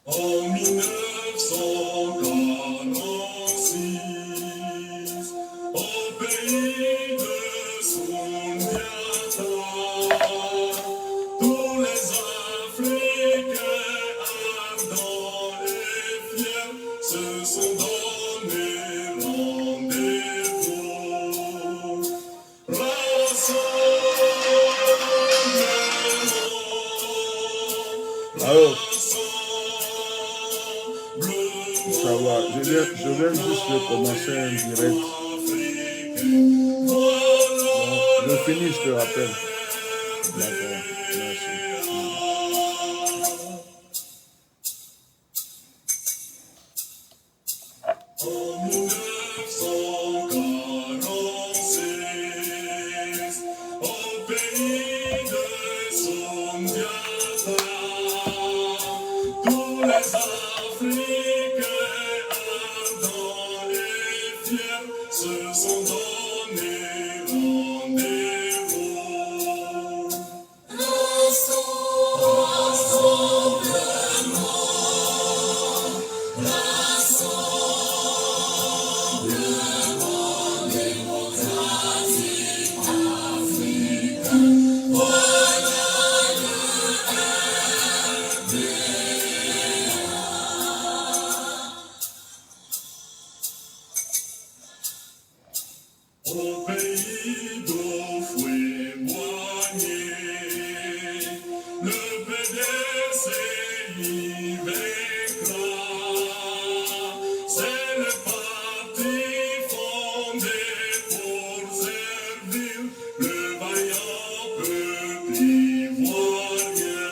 En 1946, au pays de Sundiata, tous les Africains ardents et fiers se sont donnés rendez-vous. Alors, ça va, je viens juste de commencer un direct. Donc, je finis, je te rappelle. D'accord, merci. En 1946, au pays de Sundiata, tous les Africains ardents et fiers se sont donnés rendez-vous. Au pays d'eau fouet moigné, le PDC y vaincra. C'est le parti fondé pour servir le vaillant peuple ivoirien.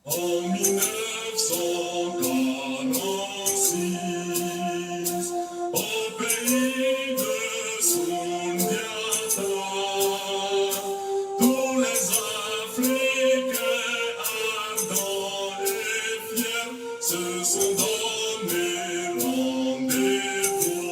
En 1946, au pays de Sundiata, tous les Africains ardents et fiers se sont donnés rendez-vous.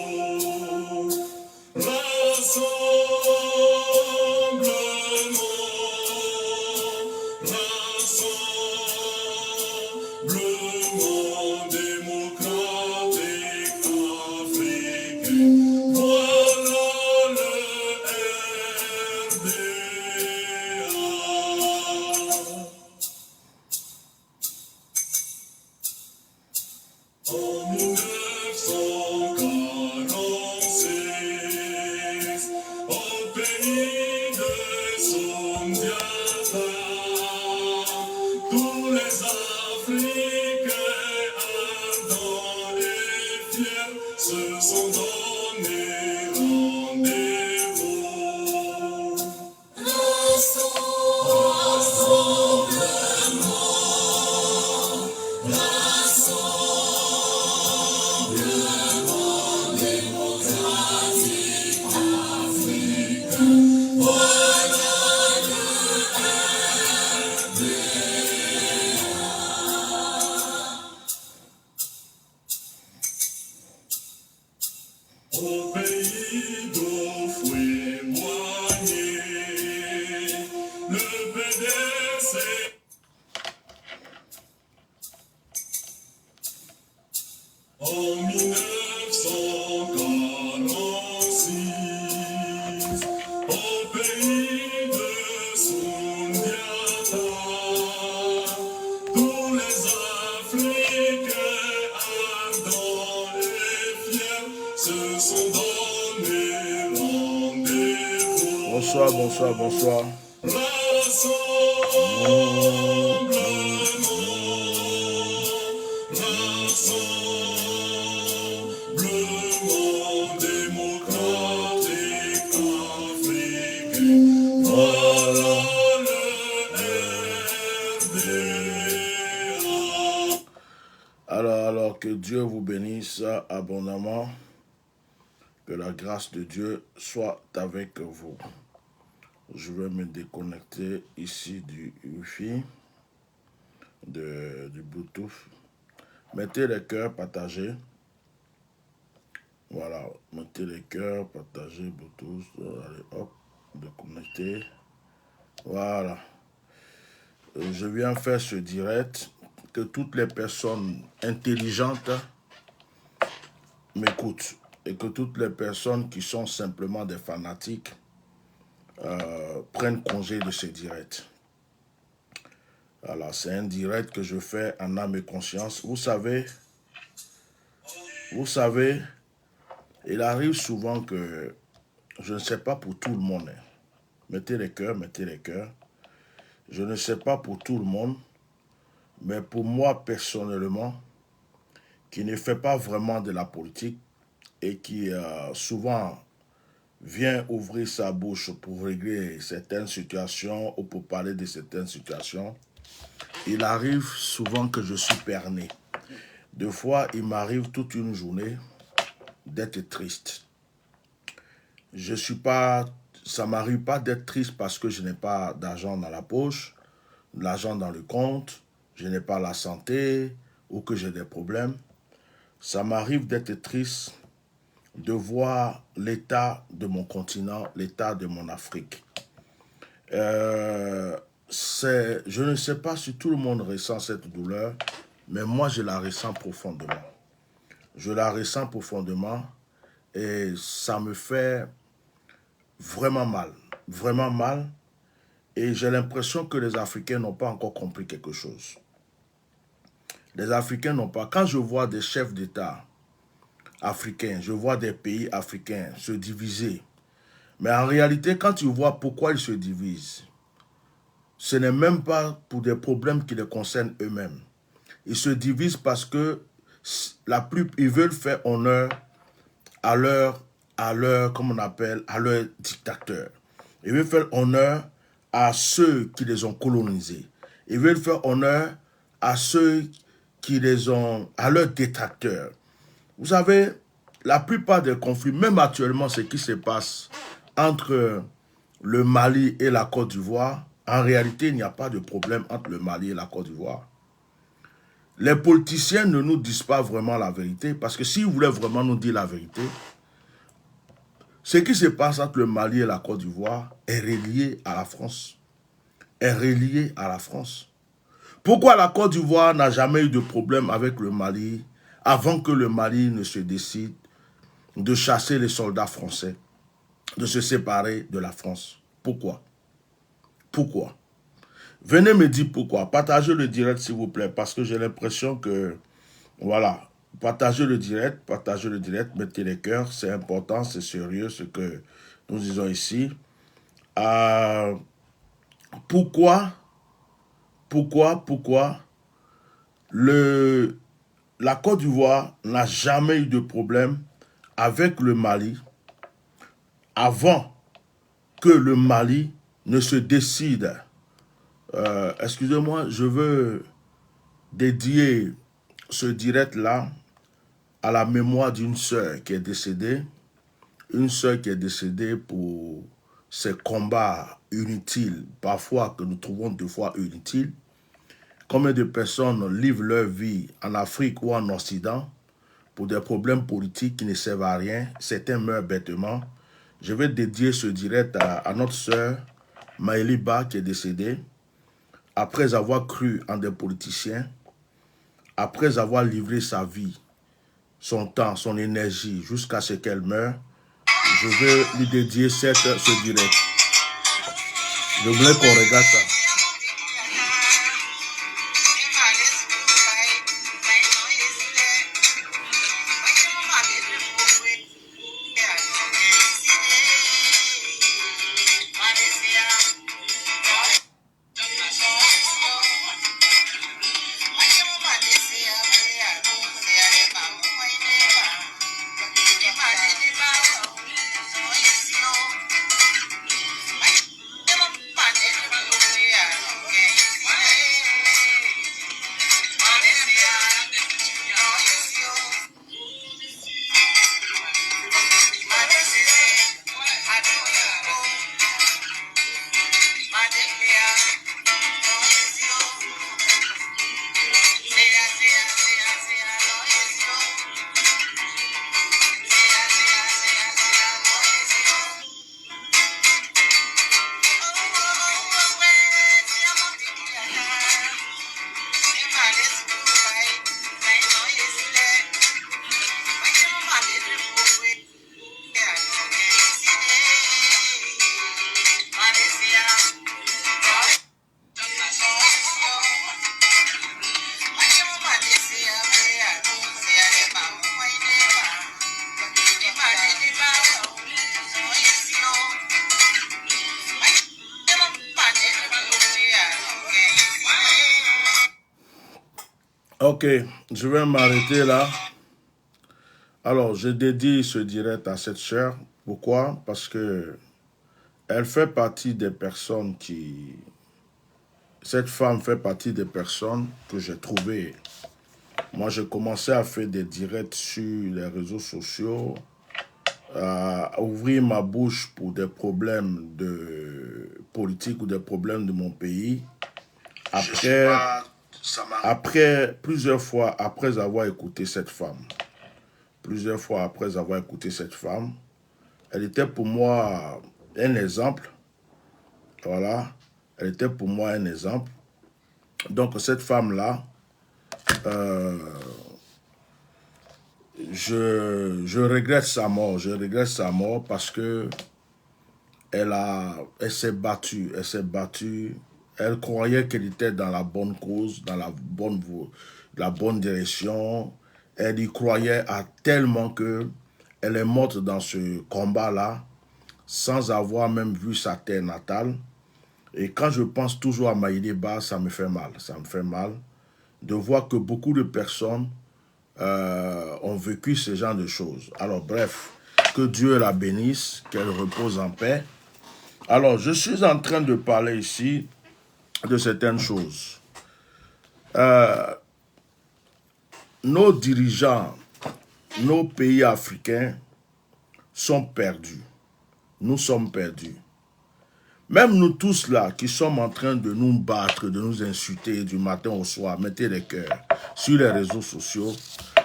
Rassemblement démocratique africain, voilà le RDA. En 1946, au pays de Sundiata, tous les Africains ardents et fiers se sont donnés rendez-vous. Au pays d'eau fouet moigné, le PDC. En 1946, au pays de Sundiata, tous les Africains ardents et fiers se sont donnés rendez-vous. Bonsoir, bonsoir, bonsoir. Rassemblement démocratique africain, voilà le RDA. Alors, que Dieu vous bénisse abondamment. Que la grâce de Dieu soit avec vous. Je vais me déconnecter ici du Wi-Fi, du Bluetooth. Mettez les cœurs, partagez. Voilà, mettez les cœurs, partagez Bluetooth. Allez, hop, déconnecter. Voilà. Je viens faire ce direct. Que toutes les personnes intelligentes m'écoutent. Et que toutes les personnes qui sont simplement des fanatiques prennent congé de ce direct. Voilà, c'est un direct que je fais en âme et conscience. Vous savez, il arrive souvent que, je ne sais pas pour tout le monde, hein. Mettez les cœurs, mettez les cœurs. Je ne sais pas pour tout le monde, mais pour moi personnellement, qui ne fait pas vraiment de la politique et qui souvent vient ouvrir sa bouche pour régler certaines situations ou pour parler de certaines situations, il arrive souvent que je suis perné. Deux fois, il m'arrive toute une journée d'être triste. Je suis pas, ça m'arrive pas d'être triste parce que je n'ai pas d'argent dans la poche, de l'argent dans le compte, je n'ai pas la santé ou que j'ai des problèmes. Ça m'arrive d'être triste de voir l'état de mon continent, l'état de mon Afrique. Je ne sais pas si tout le monde ressent cette douleur, mais moi je la ressens profondément. Je la ressens profondément et ça me fait vraiment mal. Et j'ai l'impression que les Africains n'ont pas encore compris quelque chose. Les Africains n'ont pas. Quand je vois des chefs d'État africains, je vois des pays africains se diviser. Mais en réalité, quand tu vois pourquoi ils se divisent, ce n'est même pas pour des problèmes qui les concernent eux-mêmes. Ils se divisent parce que ils veulent faire honneur à leur dictateur. Ils veulent faire honneur à ceux qui les ont colonisés. Ils veulent faire honneur à ceux qui à leurs détracteurs. Vous savez, la plupart des conflits, même actuellement ce qui se passe entre le Mali et la Côte d'Ivoire, en réalité, il n'y a pas de problème entre le Mali et la Côte d'Ivoire. Les politiciens ne nous disent pas vraiment la vérité, parce que s'ils voulaient vraiment nous dire la vérité, ce qui se passe entre le Mali et la Côte d'Ivoire est relié à la France. Est relié à la France. Pourquoi la Côte d'Ivoire n'a jamais eu de problème avec le Mali avant que le Mali ne se décide de chasser les soldats français, de se séparer de la France? Pourquoi? Pourquoi? Venez me dire pourquoi. Partagez le direct s'il vous plaît, parce que j'ai l'impression que, voilà, partagez le direct, mettez les cœurs, c'est important, c'est sérieux ce que nous disons ici. Pourquoi la Côte d'Ivoire n'a jamais eu de problème avec le Mali avant que le Mali ne se décide. Excusez-moi, je veux dédier ce direct-là à la mémoire d'une sœur qui est décédée. Une sœur qui est décédée pour ces combats inutiles, parfois que nous trouvons deux fois inutiles. Combien de personnes livrent leur vie en Afrique ou en Occident pour des problèmes politiques qui ne servent à rien. Certains meurent bêtement. Je vais dédier ce direct à notre sœur Maëliba qui est décédée après avoir cru en des politiciens, après avoir livré sa vie, son temps, son énergie jusqu'à ce qu'elle meure. Je veux lui dédier ce direct. Je voulais qu'on regarde ça. Ok, je vais m'arrêter là. Alors, je dédie ce direct à cette sœur. Pourquoi? Parce que elle fait partie des personnes qui... Cette femme fait partie des personnes que j'ai trouvées. Moi, j'ai commencé à faire des directs sur les réseaux sociaux, à ouvrir ma bouche pour des problèmes de politique ou des problèmes de mon pays. Après, plusieurs fois après avoir écouté cette femme, elle était pour moi un exemple. Voilà, elle était pour moi un exemple. Donc cette femme-là, je regrette sa mort. Je regrette sa mort parce que elle s'est battue. Elle s'est battue. Elle croyait qu'elle était dans la bonne cause, dans la bonne direction. Elle y croyait tellement que elle est morte dans ce combat-là sans avoir même vu sa terre natale. Et quand je pense toujours à Maïdeba, ça me fait mal. Ça me fait mal de voir que beaucoup de personnes ont vécu ce genre de choses. Alors bref, que Dieu la bénisse, qu'elle repose en paix. Alors, je suis en train de parler ici de certaines choses. Nos dirigeants, nos pays africains sont perdus. Nous sommes perdus. Même nous tous là, qui sommes en train de nous battre, de nous insulter du matin au soir, mettez les cœurs sur les réseaux sociaux,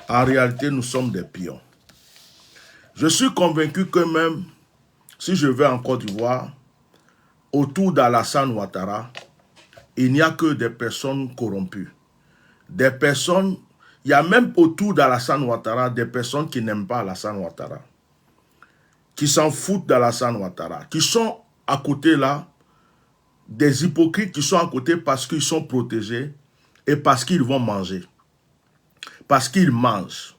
en réalité, nous sommes des pions. Je suis convaincu que même si je vais en Côte d'Ivoire, autour d'Alassane Ouattara, il n'y a que des personnes corrompues. Des personnes, il y a même autour d'Alassane Ouattara des personnes qui n'aiment pas Alassane Ouattara, qui s'en foutent d'Alassane Ouattara, qui sont à côté là, des hypocrites qui sont à côté parce qu'ils sont protégés et parce qu'ils vont manger. Parce qu'ils mangent.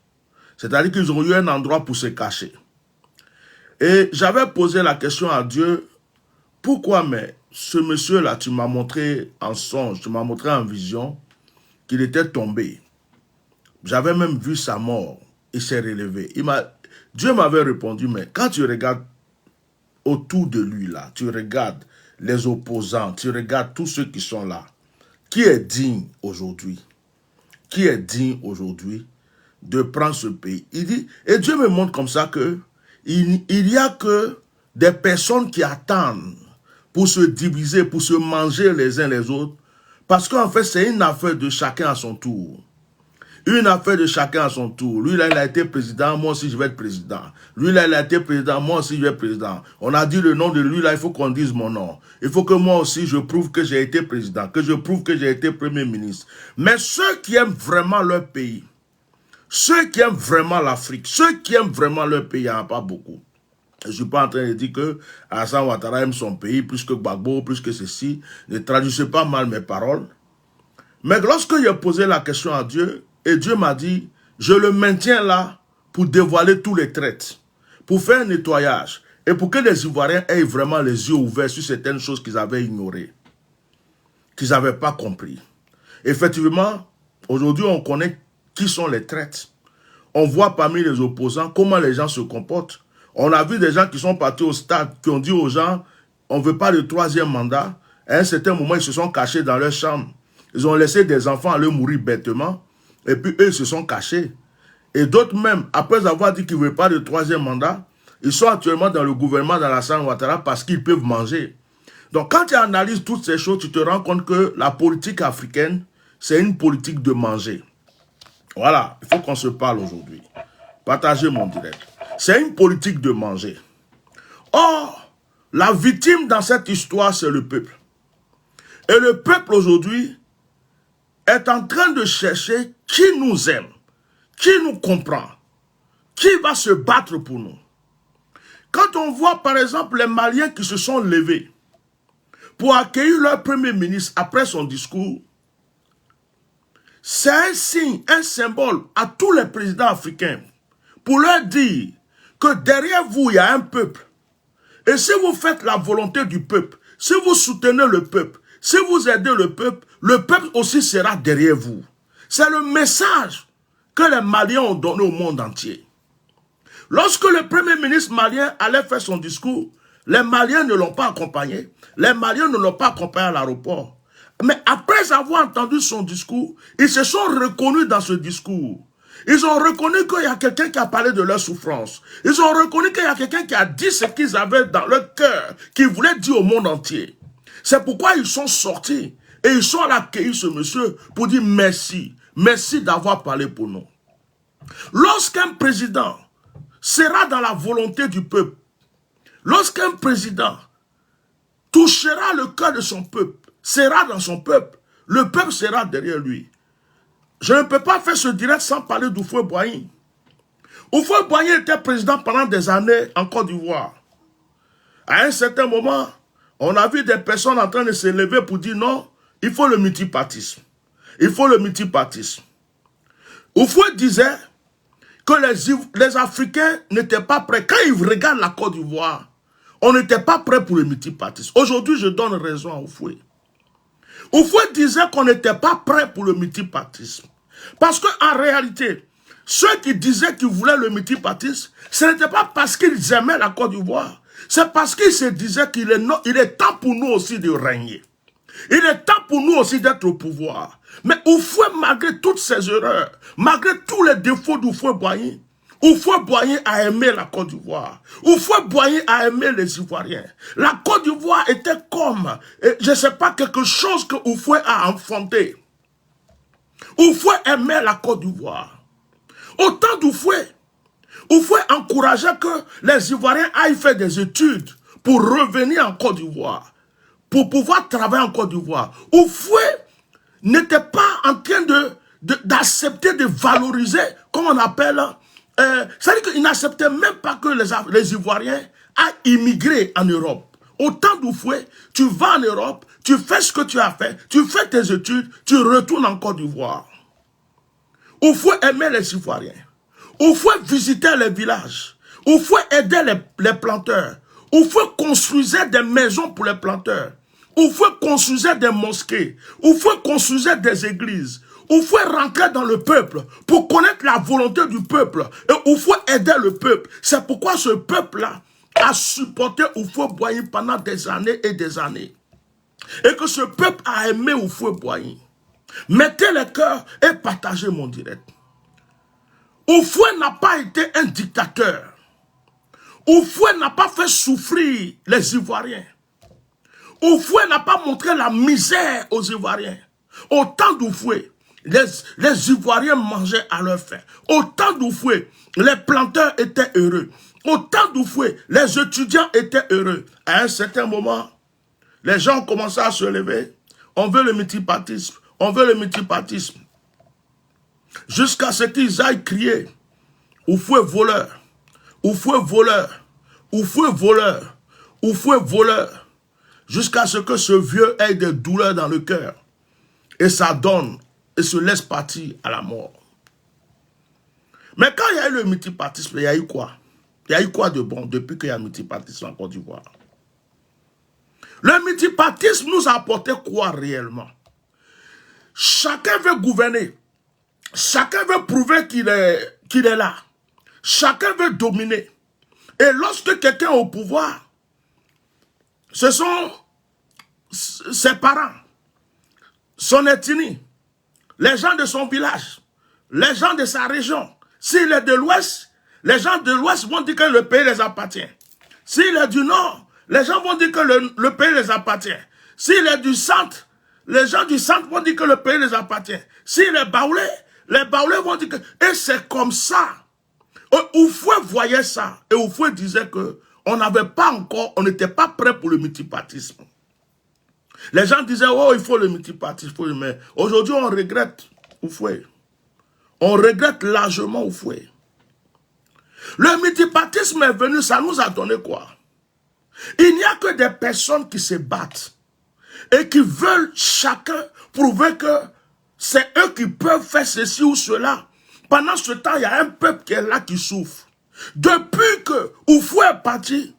C'est-à-dire qu'ils ont eu un endroit pour se cacher. Et j'avais posé la question à Dieu, pourquoi mais ce monsieur-là, tu m'as montré en songe, tu m'as montré en vision qu'il était tombé. J'avais même vu sa mort. Il s'est relevé. Dieu m'avait répondu, mais quand tu regardes autour de lui là, tu regardes les opposants, tu regardes tous ceux qui sont là, qui est digne aujourd'hui? Qui est digne aujourd'hui de prendre ce pays? Il dit, et Dieu me montre comme ça que il y a que des personnes qui attendent pour se diviser, pour se manger les uns les autres, parce qu'en fait, c'est une affaire de chacun à son tour. Une affaire de chacun à son tour. Lui, là, il a été président, moi aussi, je vais être président. Lui, là, il a été président, moi aussi, je vais être président. On a dit le nom de lui, là, il faut qu'on dise mon nom. Il faut que moi aussi, je prouve que j'ai été président, que je prouve que j'ai été premier ministre. Mais ceux qui aiment vraiment leur pays, ceux qui aiment vraiment l'Afrique, ceux qui aiment vraiment leur pays, il n'y en a pas beaucoup. Je ne suis pas en train de dire que Alassane Ouattara aime son pays plus que Gbagbo, plus que ceci. Ne traduisez pas mal mes paroles. Mais lorsque j'ai posé la question à Dieu, et Dieu m'a dit, je le maintiens là pour dévoiler tous les traites, pour faire un nettoyage, et pour que les Ivoiriens aient vraiment les yeux ouverts sur certaines choses qu'ils avaient ignorées, qu'ils n'avaient pas compris. Effectivement, aujourd'hui, on connaît qui sont les traites. On voit parmi les opposants comment les gens se comportent. On a vu des gens qui sont partis au stade, qui ont dit aux gens, on ne veut pas de troisième mandat. À un certain moment, ils se sont cachés dans leur chambre. Ils ont laissé des enfants aller mourir bêtement. Et puis eux, ils se sont cachés. Et d'autres même, après avoir dit qu'ils ne veulent pas de troisième mandat, ils sont actuellement dans le gouvernement d'Alassane Ouattara parce qu'ils peuvent manger. Donc quand tu analyses toutes ces choses, tu te rends compte que la politique africaine, c'est une politique de manger. Voilà, il faut qu'on se parle aujourd'hui. Partagez mon direct. C'est une politique de manger. Or, la victime dans cette histoire, c'est le peuple. Et le peuple aujourd'hui est en train de chercher qui nous aime, qui nous comprend, qui va se battre pour nous. Quand on voit par exemple les Maliens qui se sont levés pour accueillir leur premier ministre après son discours, c'est un signe, un symbole à tous les présidents africains pour leur dire que derrière vous, il y a un peuple. Et si vous faites la volonté du peuple, si vous soutenez le peuple, si vous aidez le peuple aussi sera derrière vous. C'est le message que les Maliens ont donné au monde entier. Lorsque le premier ministre malien allait faire son discours, les Maliens ne l'ont pas accompagné. Les Maliens ne l'ont pas accompagné à l'aéroport. Mais après avoir entendu son discours, ils se sont reconnus dans ce discours. Ils ont reconnu qu'il y a quelqu'un qui a parlé de leur souffrance. Ils ont reconnu qu'il y a quelqu'un qui a dit ce qu'ils avaient dans leur cœur, qu'ils voulaient dire au monde entier. C'est pourquoi ils sont sortis et ils sont allés accueillir ce monsieur pour dire merci. Merci d'avoir parlé pour nous. Lorsqu'un président sera dans la volonté du peuple, lorsqu'un président touchera le cœur de son peuple, sera dans son peuple, le peuple sera derrière lui. Je ne peux pas faire ce direct sans parler d'Houphouët-Boigny. Houphouët-Boigny était président pendant des années en Côte d'Ivoire. À un certain moment, on a vu des personnes en train de se lever pour dire non, il faut le multipartisme. Il faut le multipartisme. Houphouët disait que les Africains n'étaient pas prêts. Quand ils regardent la Côte d'Ivoire, on n'était pas prêts pour le multipartisme. Aujourd'hui, je donne raison à Houphouët. Houphouët disait qu'on n'était pas prêt pour le multipartisme. Parce qu'en réalité, ceux qui disaient qu'ils voulaient le multipartisme, ce n'était pas parce qu'ils aimaient la Côte d'Ivoire. C'est parce qu'ils se disaient qu'il est temps pour nous aussi de régner. Il est temps pour nous aussi d'être au pouvoir. Mais Houphouët, malgré toutes ses erreurs, malgré tous les défauts d'Houphouët-Boigny, Houphouët-Boigny a aimé la Côte d'Ivoire. Houphouët-Boigny a aimé les Ivoiriens. La Côte d'Ivoire était comme, je ne sais pas, quelque chose que Houphouët a enfanté. Houphouët aimait la Côte d'Ivoire. Autant d'Houphouët, Houphouët encourageait que les Ivoiriens aillent faire des études pour revenir en Côte d'Ivoire, pour pouvoir travailler en Côte d'Ivoire. Houphouët n'était pas en train d'accepter de valoriser, comme on appelle, c'est-à-dire qu'il n'acceptait même pas que les Ivoiriens aillent immigrer en Europe. Autant d'Houphouët, tu vas en Europe, tu fais ce que tu as fait, tu fais tes études, tu retournes en Côte d'Ivoire. Houphouët aimait les Ivoiriens. Houphouët visitait les villages. Houphouët aidait les planteurs. Houphouët construisait des maisons pour les planteurs. Houphouët construisait des mosquées. Houphouët construisait des églises. Houphouët rentrait dans le peuple pour connaître la volonté du peuple. Et Houphouët aidait le peuple. C'est pourquoi ce peuple-là a supporté Houphouët-Boigny pendant des années et des années. Et que ce peuple a aimé Houphouët-Boigny. Mettez les cœurs et partagez mon direct. Houphouët n'a pas été un dictateur. Houphouët n'a pas fait souffrir les Ivoiriens. Houphouët n'a pas montré la misère aux Ivoiriens. Au temps d'Houphouët, les Ivoiriens mangeaient à leur faim. Au temps d'Houphouët, les planteurs étaient heureux. Au temps d'Houphouët, les étudiants étaient heureux. À un certain moment, les gens ont commencé à se lever. On veut le multipartisme. On veut le multipartisme. Jusqu'à ce qu'ils aillent crier Houphouët voleur, Houphouët voleur, Houphouët voleur, Houphouët voleur. Jusqu'à ce que ce vieux ait des douleurs dans le cœur. Et ça donne et se laisse partir à la mort. Mais quand il y a eu le multipartisme, il y a eu quoi? Il y a eu quoi de bon depuis qu'il y a le multipartisme en Côte d'Ivoire? Le multipartisme nous a apporté quoi réellement? Chacun veut gouverner. Chacun veut prouver qu'il est là. Chacun veut dominer. Et lorsque quelqu'un est au pouvoir, ce sont ses parents, son ethnie, les gens de son village, les gens de sa région. S'il est de l'Ouest, les gens de l'Ouest vont dire que le pays les appartient. S'il est du Nord, les gens vont dire que le pays les appartient. S'il est du Centre, les gens du Centre vont dire que le pays les appartient. S'il est Baoulé, les Baoulés vont dire que... Et c'est comme ça. Houphouët voyait ça. Et Houphouët disait que on n'avait pas encore, on n'était pas prêt pour le multipartisme. Les gens disaient, oh, il faut le multipartisme. Mais aujourd'hui, on regrette Houphouët. On regrette largement Houphouët. Le multipartisme est venu, ça nous a donné quoi? Il n'y a que des personnes qui se battent et qui veulent chacun prouver que c'est eux qui peuvent faire ceci ou cela. Pendant ce temps, il y a un peuple qui est là qui souffre. Depuis que Houphouët est parti,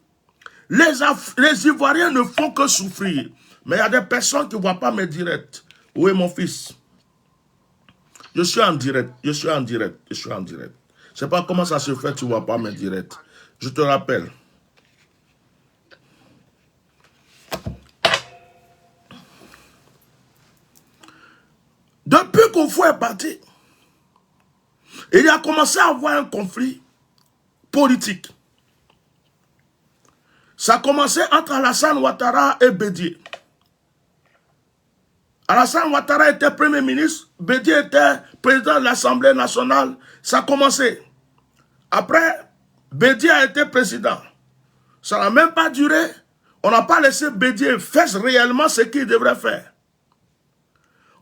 les Ivoiriens ne font que souffrir. Mais il y a des personnes qui ne voient pas mes directs. Où est mon fils? Je suis en direct. Je suis en direct. Je suis en direct. Je ne sais pas comment ça se fait, tu ne vois pas mes directs. Je te rappelle. Depuis qu'Ofo est parti, il a commencé à avoir un conflit politique. Ça a commencé entre Alassane Ouattara et Bédié. Alassane Ouattara était Premier ministre, Bédié était président de l'Assemblée nationale. Ça a commencé. Après, Bédié a été président. Ça n'a même pas duré. On n'a pas laissé Bédié faire réellement ce qu'il devrait faire.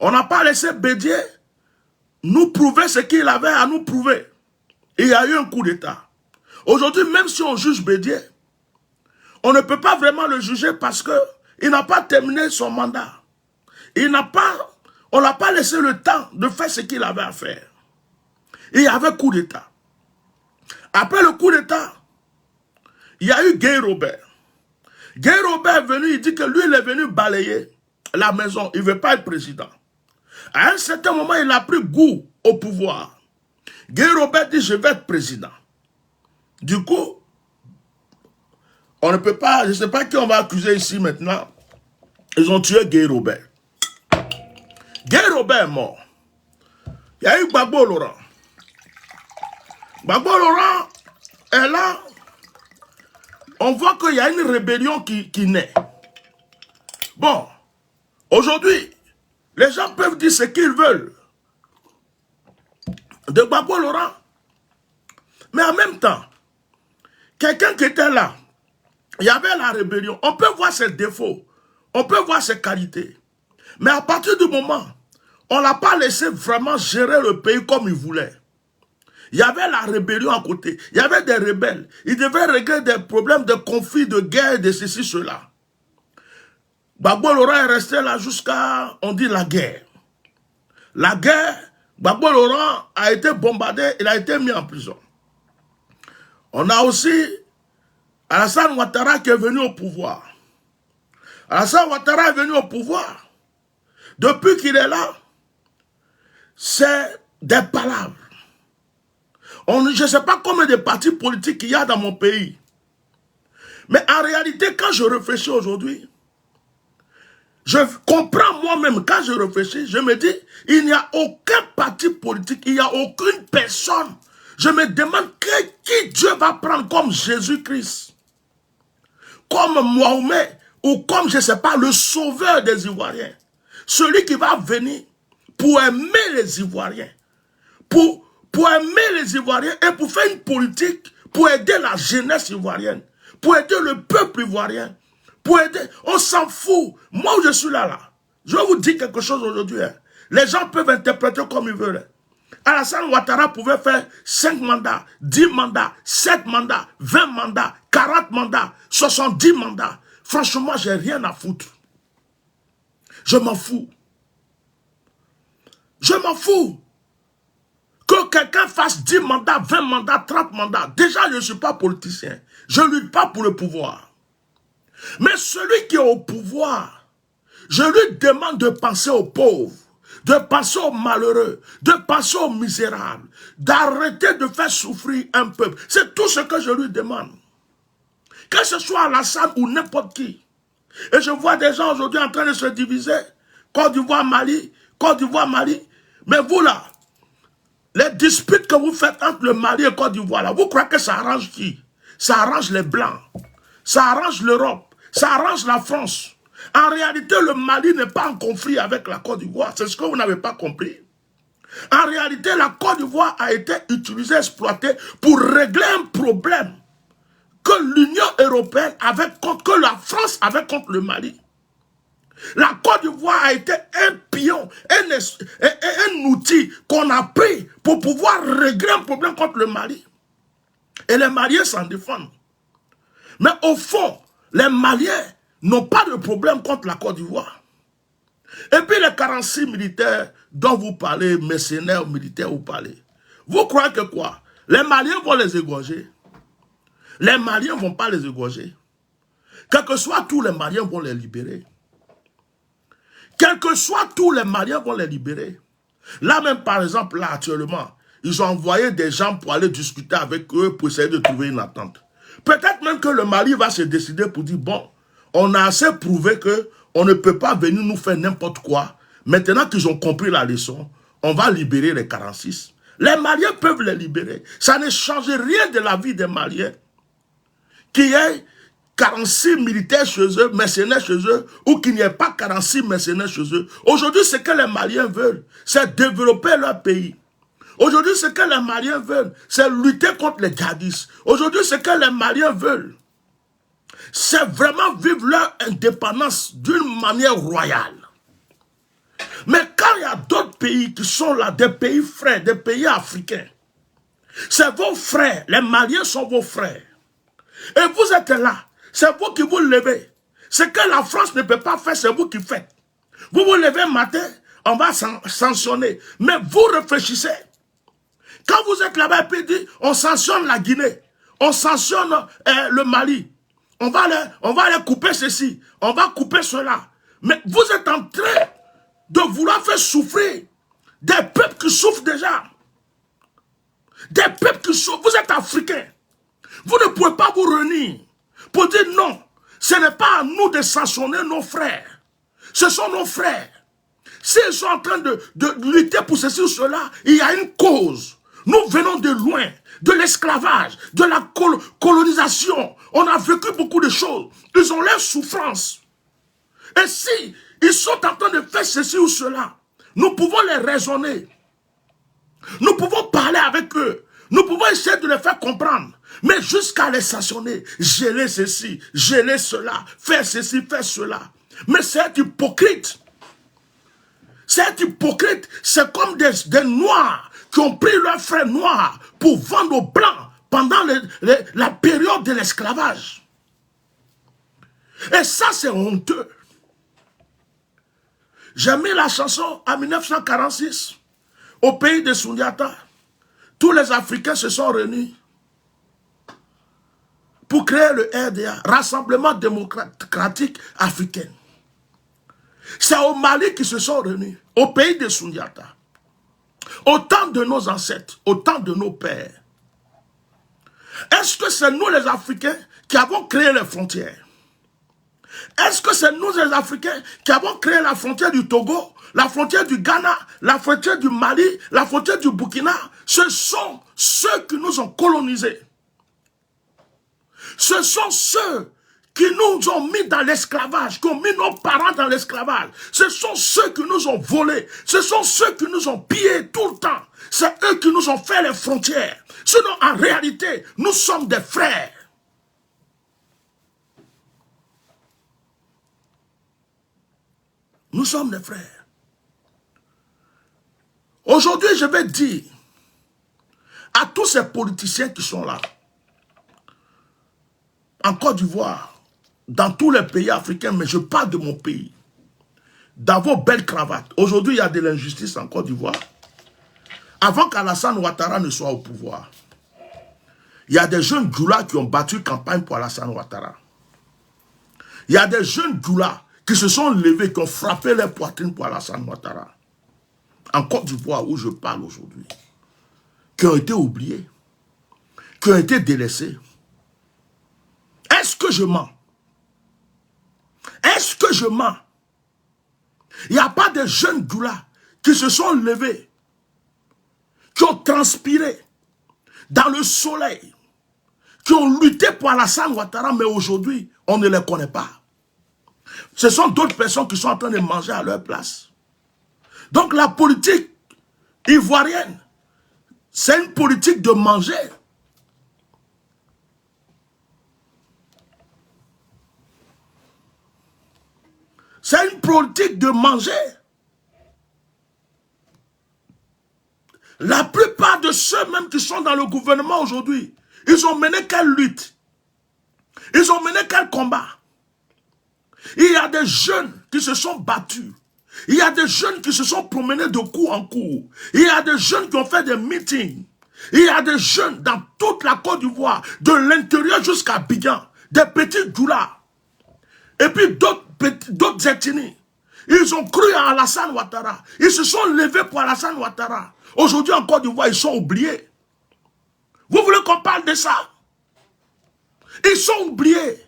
On n'a pas laissé Bédié nous prouver ce qu'il avait à nous prouver. Il y a eu un coup d'État. Aujourd'hui, même si on juge Bédié, on ne peut pas vraiment le juger parce qu'il n'a pas terminé son mandat. On n'a pas laissé le temps de faire ce qu'il avait à faire. Il y avait coup d'État. Après le coup d'État, il y a eu Guy Robert. Guy Robert est venu, il dit que lui, il est venu balayer la maison. Il ne veut pas être président. À un certain moment, il a pris goût au pouvoir. Guy Robert dit, je vais être président. Du coup, on ne peut pas, je ne sais pas qui on va accuser ici maintenant. Ils ont tué Guy Robert. Guy Robert est mort. Il y a eu Gbagbo Laurent. Gbagbo Laurent est là. On voit qu'il y a une rébellion qui naît. Bon, aujourd'hui, les gens peuvent dire ce qu'ils veulent de Gbagbo Laurent. Mais en même temps, quelqu'un qui était là, il y avait la rébellion. On peut voir ses défauts, on peut voir ses qualités. Mais à partir du moment, on ne l'a pas laissé vraiment gérer le pays comme il voulait. Il y avait la rébellion à côté. Il y avait des rebelles. Ils devaient régler des problèmes de conflits, de guerre, de ceci, cela. Gbagbo Laurent est resté là jusqu'à, on dit, la guerre. La guerre, Gbagbo Laurent a été bombardé, il a été mis en prison. On a aussi Alassane Ouattara qui est venu au pouvoir. Alassane Ouattara est venu au pouvoir. Depuis qu'il est là, c'est des palabres. Je ne sais pas combien de partis politiques il y a dans mon pays. Mais en réalité, quand je réfléchis aujourd'hui, je comprends moi-même, quand je réfléchis, je me dis, il n'y a aucun parti politique, il n'y a aucune personne. Je me demande qui Dieu va prendre comme Jésus-Christ, comme Mohamed, ou comme, je ne sais pas, le sauveur des Ivoiriens. Celui qui va venir pour aimer les Ivoiriens, pour aimer les Ivoiriens et pour faire une politique, pour aider la jeunesse ivoirienne, pour aider le peuple ivoirien, pour aider, on s'en fout. Moi, je suis là. Je vais vous dire quelque chose aujourd'hui. Hein. Les gens peuvent interpréter comme ils veulent. Alassane Ouattara pouvait faire 5 mandats, 10 mandats, 7 mandats, 20 mandats, 40 mandats, 70 mandats. Franchement, j'ai rien à foutre. Je m'en fous. Je m'en fous. Que quelqu'un fasse 10 mandats, 20 mandats, 30 mandats. Déjà, je ne suis pas politicien. Je ne lutte pas pour le pouvoir. Mais celui qui est au pouvoir, je lui demande de penser aux pauvres, de penser aux malheureux, de penser aux misérables, d'arrêter de faire souffrir un peuple. C'est tout ce que je lui demande. Que ce soit Alassane ou n'importe qui. Et je vois des gens aujourd'hui en train de se diviser. Côte d'Ivoire, Mali, Côte d'Ivoire, Mali. Mais vous là, les disputes que vous faites entre le Mali et Côte d'Ivoire, là, vous croyez que ça arrange qui? Ça arrange les Blancs. Ça arrange l'Europe. Ça arrange la France. En réalité, le Mali n'est pas en conflit avec la Côte d'Ivoire. C'est ce que vous n'avez pas compris. En réalité, la Côte d'Ivoire a été utilisée, exploitée pour régler un problème que l'Union européenne avait contre, que la France avait contre le Mali. La Côte d'Ivoire a été un pion, un outil qu'on a pris pour pouvoir régler un problème contre le Mali. Et les Maliens s'en défendent. Mais au fond, les Maliens n'ont pas de problème contre la Côte d'Ivoire. Et puis les 46 militaires dont vous parlez, mercenaires militaires, vous parlez. Vous croyez que quoi? Les Maliens vont les égorger? Les Maliens ne vont pas les égorger. Quel que soit tous les Maliens vont les libérer. Quel que soit tous les Maliens vont les libérer. Là même, par exemple, là actuellement, ils ont envoyé des gens pour aller discuter avec eux pour essayer de trouver une entente. Peut-être même que le Mali va se décider pour dire, bon, on a assez prouvé qu'on ne peut pas venir nous faire n'importe quoi. Maintenant qu'ils ont compris la leçon, on va libérer les 46. Les Maliens peuvent les libérer. Ça ne change rien de la vie des Maliens. Qu'il y ait 46 militaires chez eux, mercenaires chez eux, ou qu'il n'y ait pas 46 mercenaires chez eux. Aujourd'hui, ce que les Maliens veulent, c'est développer leur pays. Aujourd'hui, ce que les Maliens veulent, c'est lutter contre les djihadistes. Aujourd'hui, ce que les Maliens veulent, c'est vraiment vivre leur indépendance d'une manière royale. Mais quand il y a d'autres pays qui sont là, des pays frères, des pays africains, c'est vos frères, les Maliens sont vos frères. Et vous êtes là, c'est vous qui vous levez. Ce que la France ne peut pas faire, c'est vous qui faites. Vous vous levez matin, on va sanctionner. Mais vous réfléchissez. Quand vous êtes là-bas et puis dit, on sanctionne la Guinée, on sanctionne le Mali, on va aller couper ceci, on va couper cela. Mais vous êtes en train de vouloir faire souffrir des peuples qui souffrent déjà. Des peuples qui souffrent. Vous êtes africains. Vous ne pouvez pas vous réunir pour dire non, ce n'est pas à nous de sanctionner nos frères. Ce sont nos frères. S'ils sont en train de lutter pour ceci ou cela, il y a une cause. Nous venons de loin, de l'esclavage, de la colonisation. On a vécu beaucoup de choses. Ils ont leur souffrance. Et si ils sont en train de faire ceci ou cela, nous pouvons les raisonner. Nous pouvons parler avec eux. Nous pouvons essayer de les faire comprendre. Mais jusqu'à les sanctionner, geler ceci, geler cela, faire ceci, faire cela. Mais c'est hypocrite. C'est hypocrite. C'est comme des Noirs qui ont pris leurs frères noirs pour vendre aux Blancs pendant la période de l'esclavage. Et ça, c'est honteux. J'ai mis la chanson en 1946 au pays de Sundiata. Tous les Africains se sont réunis pour créer le RDA, Rassemblement démocratique africain. C'est au Mali qu'ils se sont réunis, au pays de Sundiata. Au temps de nos ancêtres, au temps de nos pères. Est-ce que c'est nous les Africains qui avons créé les frontières? Est-ce que c'est nous les Africains qui avons créé la frontière du Togo, la frontière du Ghana, la frontière du Mali, la frontière du Burkina? Ce sont ceux qui nous ont colonisés. Ce sont ceux qui nous ont mis dans l'esclavage, qui ont mis nos parents dans l'esclavage. Ce sont ceux qui nous ont volés. Ce sont ceux qui nous ont pillés tout le temps. C'est eux qui nous ont fait les frontières. Sinon, en réalité, nous sommes des frères. Nous sommes des frères. Aujourd'hui, je vais dire à tous ces politiciens qui sont là, en Côte d'Ivoire, dans tous les pays africains, mais je parle de mon pays, dans vos belles cravates. Aujourd'hui, il y a de l'injustice en Côte d'Ivoire. Avant qu'Alassane Ouattara ne soit au pouvoir, il y a des jeunes Djoula qui ont battu campagne pour Alassane Ouattara. Il y a des jeunes Djoula qui se sont levés, qui ont frappé leur poitrine pour Alassane Ouattara. En Côte d'Ivoire, où je parle aujourd'hui, qui ont été oubliés, qui ont été délaissés. Est-ce que je mens? Est-ce que je mens? Il n'y a pas de jeunes doulas qui se sont levés, qui ont transpiré dans le soleil, qui ont lutté pour Alassane Ouattara, mais aujourd'hui, on ne les connaît pas. Ce sont d'autres personnes qui sont en train de manger à leur place. Donc la politique ivoirienne, c'est une politique de manger. C'est une politique de manger. La plupart de ceux même qui sont dans le gouvernement aujourd'hui, ils ont mené quelle lutte? Ils ont mené quel combat? Il y a des jeunes qui se sont battus. Il y a des jeunes qui se sont promenés de cour en cour. Il y a des jeunes qui ont fait des meetings. Il y a des jeunes dans toute la Côte d'Ivoire, de l'intérieur jusqu'à Abidjan, des petits doulas. Et puis d'autres ethnies Ils ont cru à Alassane Ouattara. Ils se sont levés pour Alassane Ouattara. Aujourd'hui, en Côte d'Ivoire, ils sont oubliés. Vous voulez qu'on parle de ça? Ils sont oubliés.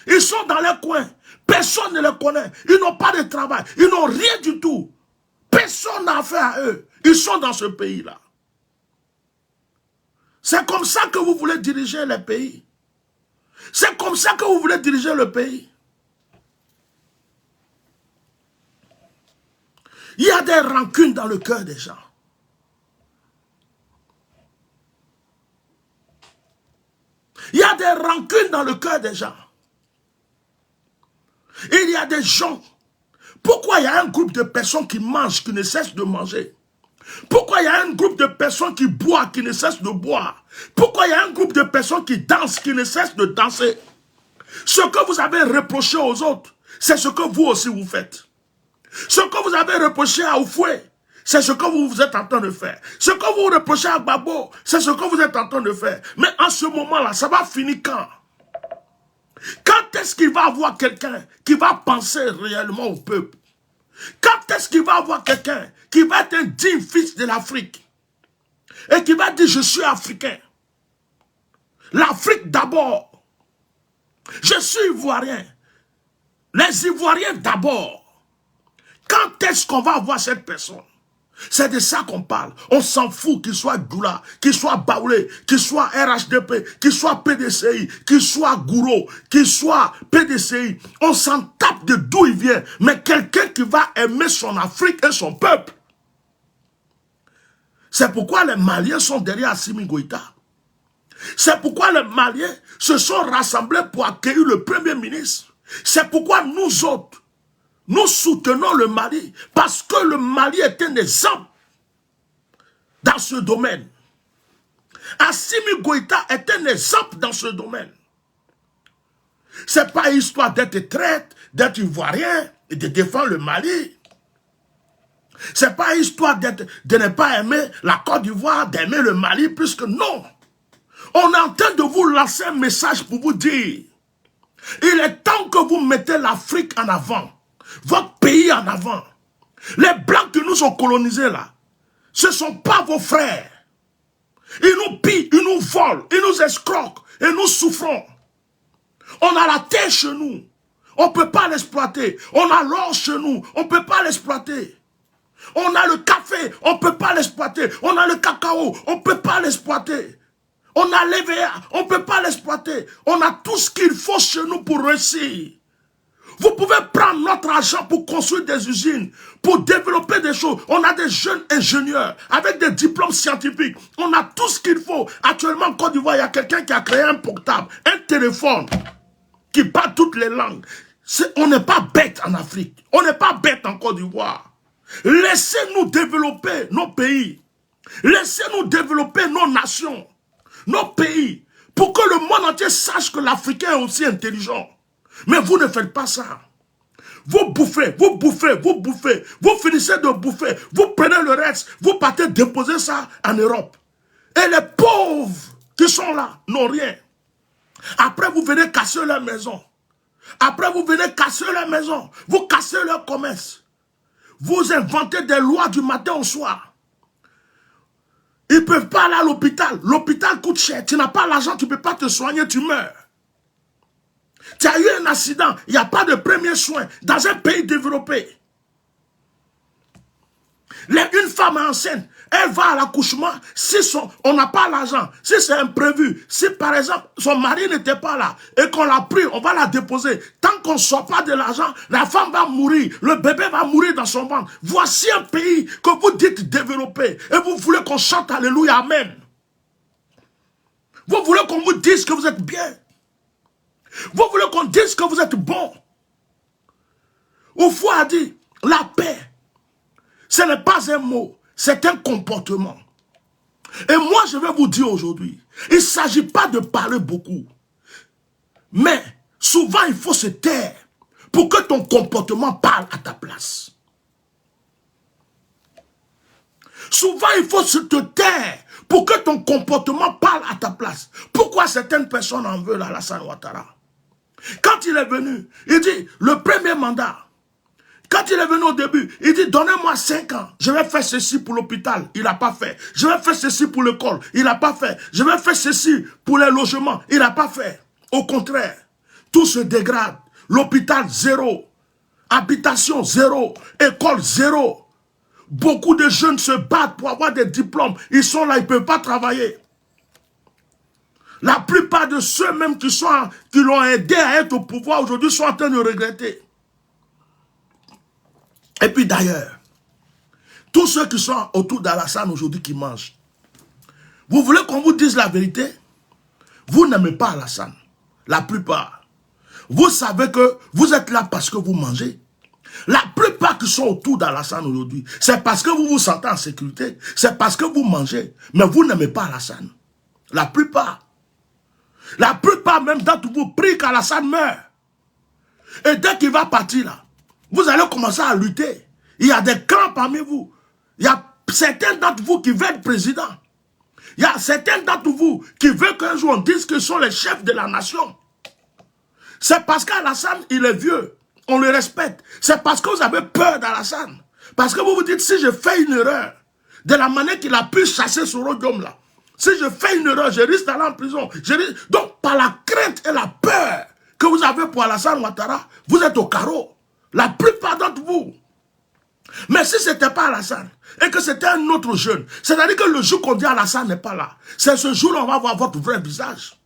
Ils sont dans les coins. Personne ne les connaît. Ils n'ont pas de travail. Ils n'ont rien du tout. Personne n'a affaire à eux. Ils sont dans ce pays-là. C'est comme ça que vous voulez diriger les pays. C'est comme ça que vous voulez diriger le pays. Il y a des rancunes dans le cœur des gens. Il y a des rancunes dans le cœur des gens. Il y a des gens. Pourquoi il y a un groupe de personnes qui mangent, qui ne cessent de manger? Pourquoi il y a un groupe de personnes qui boivent, qui ne cessent de boire? Pourquoi il y a un groupe de personnes qui dansent, qui ne cessent de danser? Ce que vous avez reproché aux autres, c'est ce que vous aussi vous faites. Ce que vous avez reproché à Oufoué, c'est ce que vous êtes en train de faire. Ce que vous reprochez à Babo, c'est ce que vous êtes en train de faire. Mais en ce moment-là, ça va finir quand? Quand est-ce qu'il va y avoir quelqu'un qui va penser réellement au peuple? Quand est-ce qu'il va y avoir quelqu'un qui va être un digne fils de l'Afrique et qui va dire je suis africain? L'Afrique d'abord. Je suis ivoirien. Les Ivoiriens d'abord. Quand est-ce qu'on va avoir cette personne? C'est de ça qu'on parle. On s'en fout qu'il soit Doula, qu'il soit Baoulé, qu'il soit RHDP, qu'il soit PDCI, qu'il soit Gouro, qu'il soit PDCI. On s'en tape de d'où il vient. Mais quelqu'un qui va aimer son Afrique et son peuple. C'est pourquoi les Maliens sont derrière Assimi Goïta. C'est pourquoi les Maliens se sont rassemblés pour accueillir le Premier ministre. C'est pourquoi nous autres, nous soutenons le Mali parce que le Mali est un exemple dans ce domaine. Assimi Goïta est un exemple dans ce domaine. Ce n'est pas histoire d'être traître, d'être ivoirien et de défendre le Mali. Ce n'est pas histoire de ne pas aimer la Côte d'Ivoire, d'aimer le Mali, puisque non. On est en train de vous lancer un message pour vous dire, il est temps que vous mettez l'Afrique en avant. Votre pays en avant. Les Blancs qui nous ont colonisés là, ce ne sont pas vos frères. Ils nous pillent, ils nous volent, ils nous escroquent et nous souffrons. On a la terre chez nous, on ne peut pas l'exploiter. On a l'or chez nous, on ne peut pas l'exploiter. On a le café, on ne peut pas l'exploiter. On a le cacao, on ne peut pas l'exploiter. On a l'EVA, on ne peut pas l'exploiter. On a tout ce qu'il faut chez nous pour réussir. Vous pouvez prendre notre argent pour construire des usines, pour développer des choses. On a des jeunes ingénieurs avec des diplômes scientifiques. On a tout ce qu'il faut. Actuellement, en Côte d'Ivoire, il y a quelqu'un qui a créé un portable, un téléphone qui parle toutes les langues. On n'est pas bête en Afrique. On n'est pas bête en Côte d'Ivoire. Laissez-nous développer nos pays. Laissez-nous développer nos nations, nos pays, pour que le monde entier sache que l'Africain est aussi intelligent. Mais vous ne faites pas ça. Vous bouffez, vous bouffez, vous bouffez. Vous finissez de bouffer. Vous prenez le reste. Vous partez déposer ça en Europe. Et les pauvres qui sont là n'ont rien. Après, vous venez casser leur maison. Après, vous venez casser leur maison. Vous cassez leur commerce. Vous inventez des lois du matin au soir. Ils ne peuvent pas aller à l'hôpital. L'hôpital coûte cher. Tu n'as pas l'argent, tu ne peux pas te soigner, tu meurs. Tu as eu un accident, il n'y a pas de premiers soins dans un pays développé. Une femme enceinte, elle va à l'accouchement, si on n'a pas l'argent, si c'est imprévu, si par exemple son mari n'était pas là et qu'on l'a pris, on va la déposer. Tant qu'on ne sort pas de l'argent, la femme va mourir, le bébé va mourir dans son ventre. Voici un pays que vous dites développé et vous voulez qu'on chante Alléluia, Amen. Vous voulez qu'on vous dise que vous êtes bien. Vous voulez qu'on dise que vous êtes bon. Oufou a dit, la paix, ce n'est pas un mot, c'est un comportement. Et moi, je vais vous dire aujourd'hui, il ne s'agit pas de parler beaucoup. Mais souvent, il faut se taire pour que ton comportement parle à ta place. Souvent, il faut se taire pour que ton comportement parle à ta place. Pourquoi certaines personnes en veulent à Alassane Ouattara? Quand il est venu, il dit, le premier mandat Quand il est venu au début, il dit, donnez-moi 5 ans. Je vais faire ceci pour l'hôpital. Il n'a pas fait. Je vais faire ceci pour l'école. Il n'a pas fait. Je vais faire ceci pour les logements. Il n'a pas fait. Au contraire, tout se dégrade. L'hôpital, 0. Habitation, 0. École, 0. Beaucoup de jeunes se battent pour avoir des diplômes. Ils sont là, ils ne peuvent pas travailler. La plupart de ceux même qui l'ont aidé à être au pouvoir aujourd'hui sont en train de regretter. Et puis d'ailleurs, tous ceux qui sont autour d'Alassane aujourd'hui qui mangent, vous voulez qu'on vous dise la vérité? Vous n'aimez pas Alassane. La plupart. Vous savez que vous êtes là parce que vous mangez. La plupart qui sont autour d'Alassane aujourd'hui, c'est parce que vous vous sentez en sécurité. C'est parce que vous mangez. Mais vous n'aimez pas Alassane. La plupart. La plupart même d'entre vous prient qu'Alassane meure. Et dès qu'il va partir là, vous allez commencer à lutter. Il y a des clans parmi vous. Il y a certains d'entre vous qui veulent être président. Il y a certains d'entre vous qui veulent qu'un jour on dise que sont les chefs de la nation. C'est parce qu'Alassane, il est vieux. On le respecte. C'est parce que vous avez peur d'Alassane. Parce que vous vous dites, si je fais une erreur, de la manière qu'il a pu chasser ce royaume là, si je fais une erreur, je risque d'aller en prison. Donc, par la crainte et la peur que vous avez pour Alassane Ouattara, vous êtes au carreau. La plupart d'entre vous. Mais si ce n'était pas Alassane, et que c'était un autre jeune, c'est-à-dire que le jour qu'on dit Alassane n'est pas là, c'est ce jour-là on va voir votre vrai visage.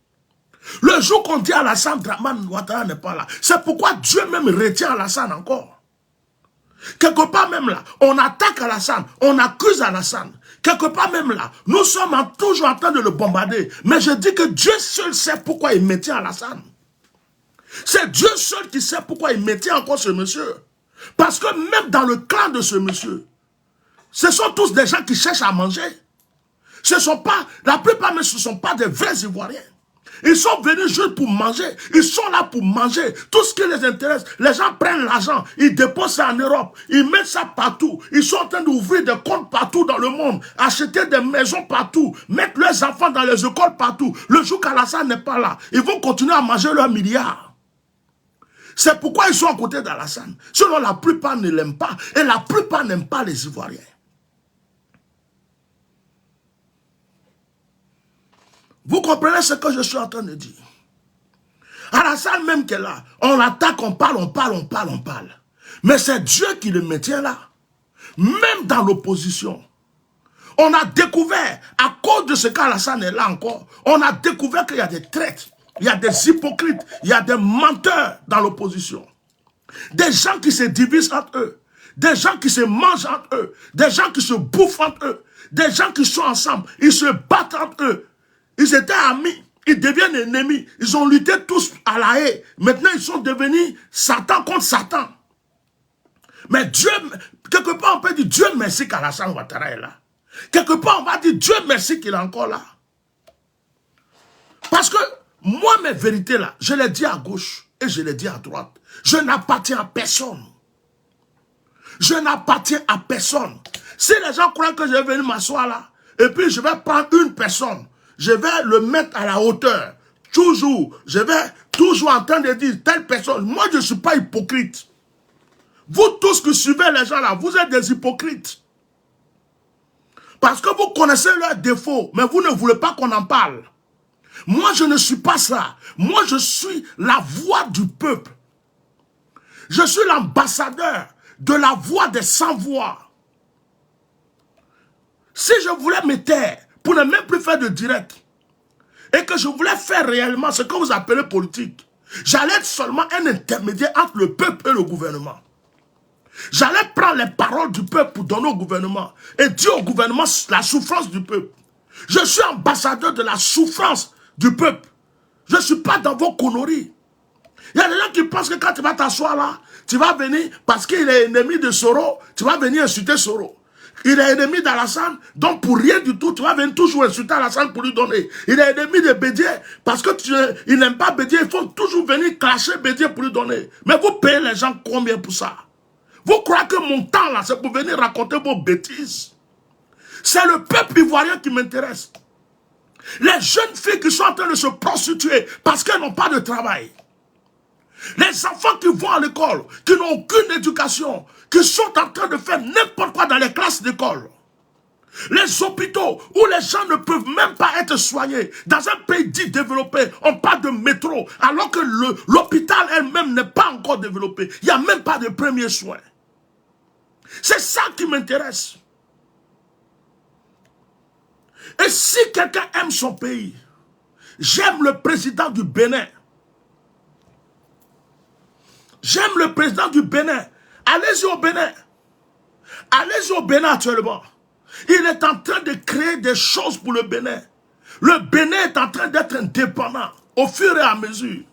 Le jour qu'on dit Alassane Dramane Ouattara n'est pas là, c'est pourquoi Dieu même retient Alassane encore. Quelque part même là, on attaque Alassane, on accuse Alassane. Quelque part même là, nous sommes toujours en train de le bombarder. Mais je dis que Dieu seul sait pourquoi il maintient Alassane. C'est Dieu seul qui sait pourquoi il maintient encore ce monsieur. Parce que même dans le clan de ce monsieur, ce sont tous des gens qui cherchent à manger. La plupart même, ce ne sont pas des vrais Ivoiriens. Ils sont venus juste pour manger. Ils sont là pour manger. Tout ce qui les intéresse. Les gens prennent l'argent. Ils déposent ça en Europe. Ils mettent ça partout. Ils sont en train d'ouvrir des comptes partout dans le monde. Acheter des maisons partout. Mettre leurs enfants dans les écoles partout. Le jour qu'Alassane n'est pas là, ils vont continuer à manger leurs milliards. C'est pourquoi ils sont à côté d'Alassane. Sinon, la plupart ne l'aiment pas. Et la plupart n'aiment pas les Ivoiriens. Vous comprenez ce que je suis en train de dire? Alassane même qui est là, on l'attaque, on parle. Mais c'est Dieu qui le maintient là. Même dans l'opposition. On a découvert, à cause de ce qu'Alassane est là encore, on a découvert qu'il y a des traîtres, il y a des hypocrites, il y a des menteurs dans l'opposition. Des gens qui se divisent entre eux, des gens qui se mangent entre eux, des gens qui se bouffent entre eux, des gens qui sont ensemble, ils se battent entre eux. Ils étaient amis, ils deviennent ennemis. Ils ont lutté tous à la haie. Maintenant, ils sont devenus Satan contre Satan. Mais Dieu, quelque part, on peut dire Dieu merci qu'Alassane Ouattara est là. Quelque part, on va dire Dieu merci qu'il est encore là. Parce que moi, mes vérités là, je les dis à gauche et je les dis à droite. Je n'appartiens à personne. Je n'appartiens à personne. Si les gens croient que je vais venir m'asseoir là, et puis je vais prendre une personne, je vais le mettre à la hauteur. Toujours. Je vais toujours en train de dire telle personne. Moi, je ne suis pas hypocrite. Vous tous qui suivez les gens là, vous êtes des hypocrites. Parce que vous connaissez leurs défauts, mais vous ne voulez pas qu'on en parle. Moi, je ne suis pas ça. Moi, je suis la voix du peuple. Je suis l'ambassadeur de la voix des sans-voix. Si je voulais me taire, pour ne même plus faire de direct, et que je voulais faire réellement ce que vous appelez politique, j'allais être seulement un intermédiaire entre le peuple et le gouvernement. J'allais prendre les paroles du peuple pour donner au gouvernement, et dire au gouvernement la souffrance du peuple. Je suis ambassadeur de la souffrance du peuple. Je ne suis pas dans vos conneries. Il y a des gens qui pensent que quand tu vas t'asseoir là, tu vas venir, parce qu'il est ennemi de Soro, tu vas venir insulter Soro. Il est ennemi d'Alassane, donc pour rien du tout, tu vas venir toujours insulter Alassane pour lui donner. Il est ennemi de Bédier, parce que il n'aime pas Bédier, il faut toujours venir clasher Bédier pour lui donner. Mais vous payez les gens combien pour ça? Vous croyez que mon temps là, c'est pour venir raconter vos bêtises? C'est le peuple ivoirien qui m'intéresse. Les jeunes filles qui sont en train de se prostituer parce qu'elles n'ont pas de travail. Les enfants qui vont à l'école, qui n'ont aucune éducation, qui sont en train de faire n'importe quoi dans les classes d'école. Les hôpitaux où les gens ne peuvent même pas être soignés. Dans un pays dit développé, on parle de métro, alors que l'hôpital elle-même n'est pas encore développé. Il n'y a même pas de premiers soins. C'est ça qui m'intéresse. Et si quelqu'un aime son pays, j'aime le président du Bénin. J'aime le président du Bénin. Allez-y au Bénin. Allez-y au Bénin actuellement. Il est en train de créer des choses pour le Bénin. Le Bénin est en train d'être indépendant au fur et à mesure.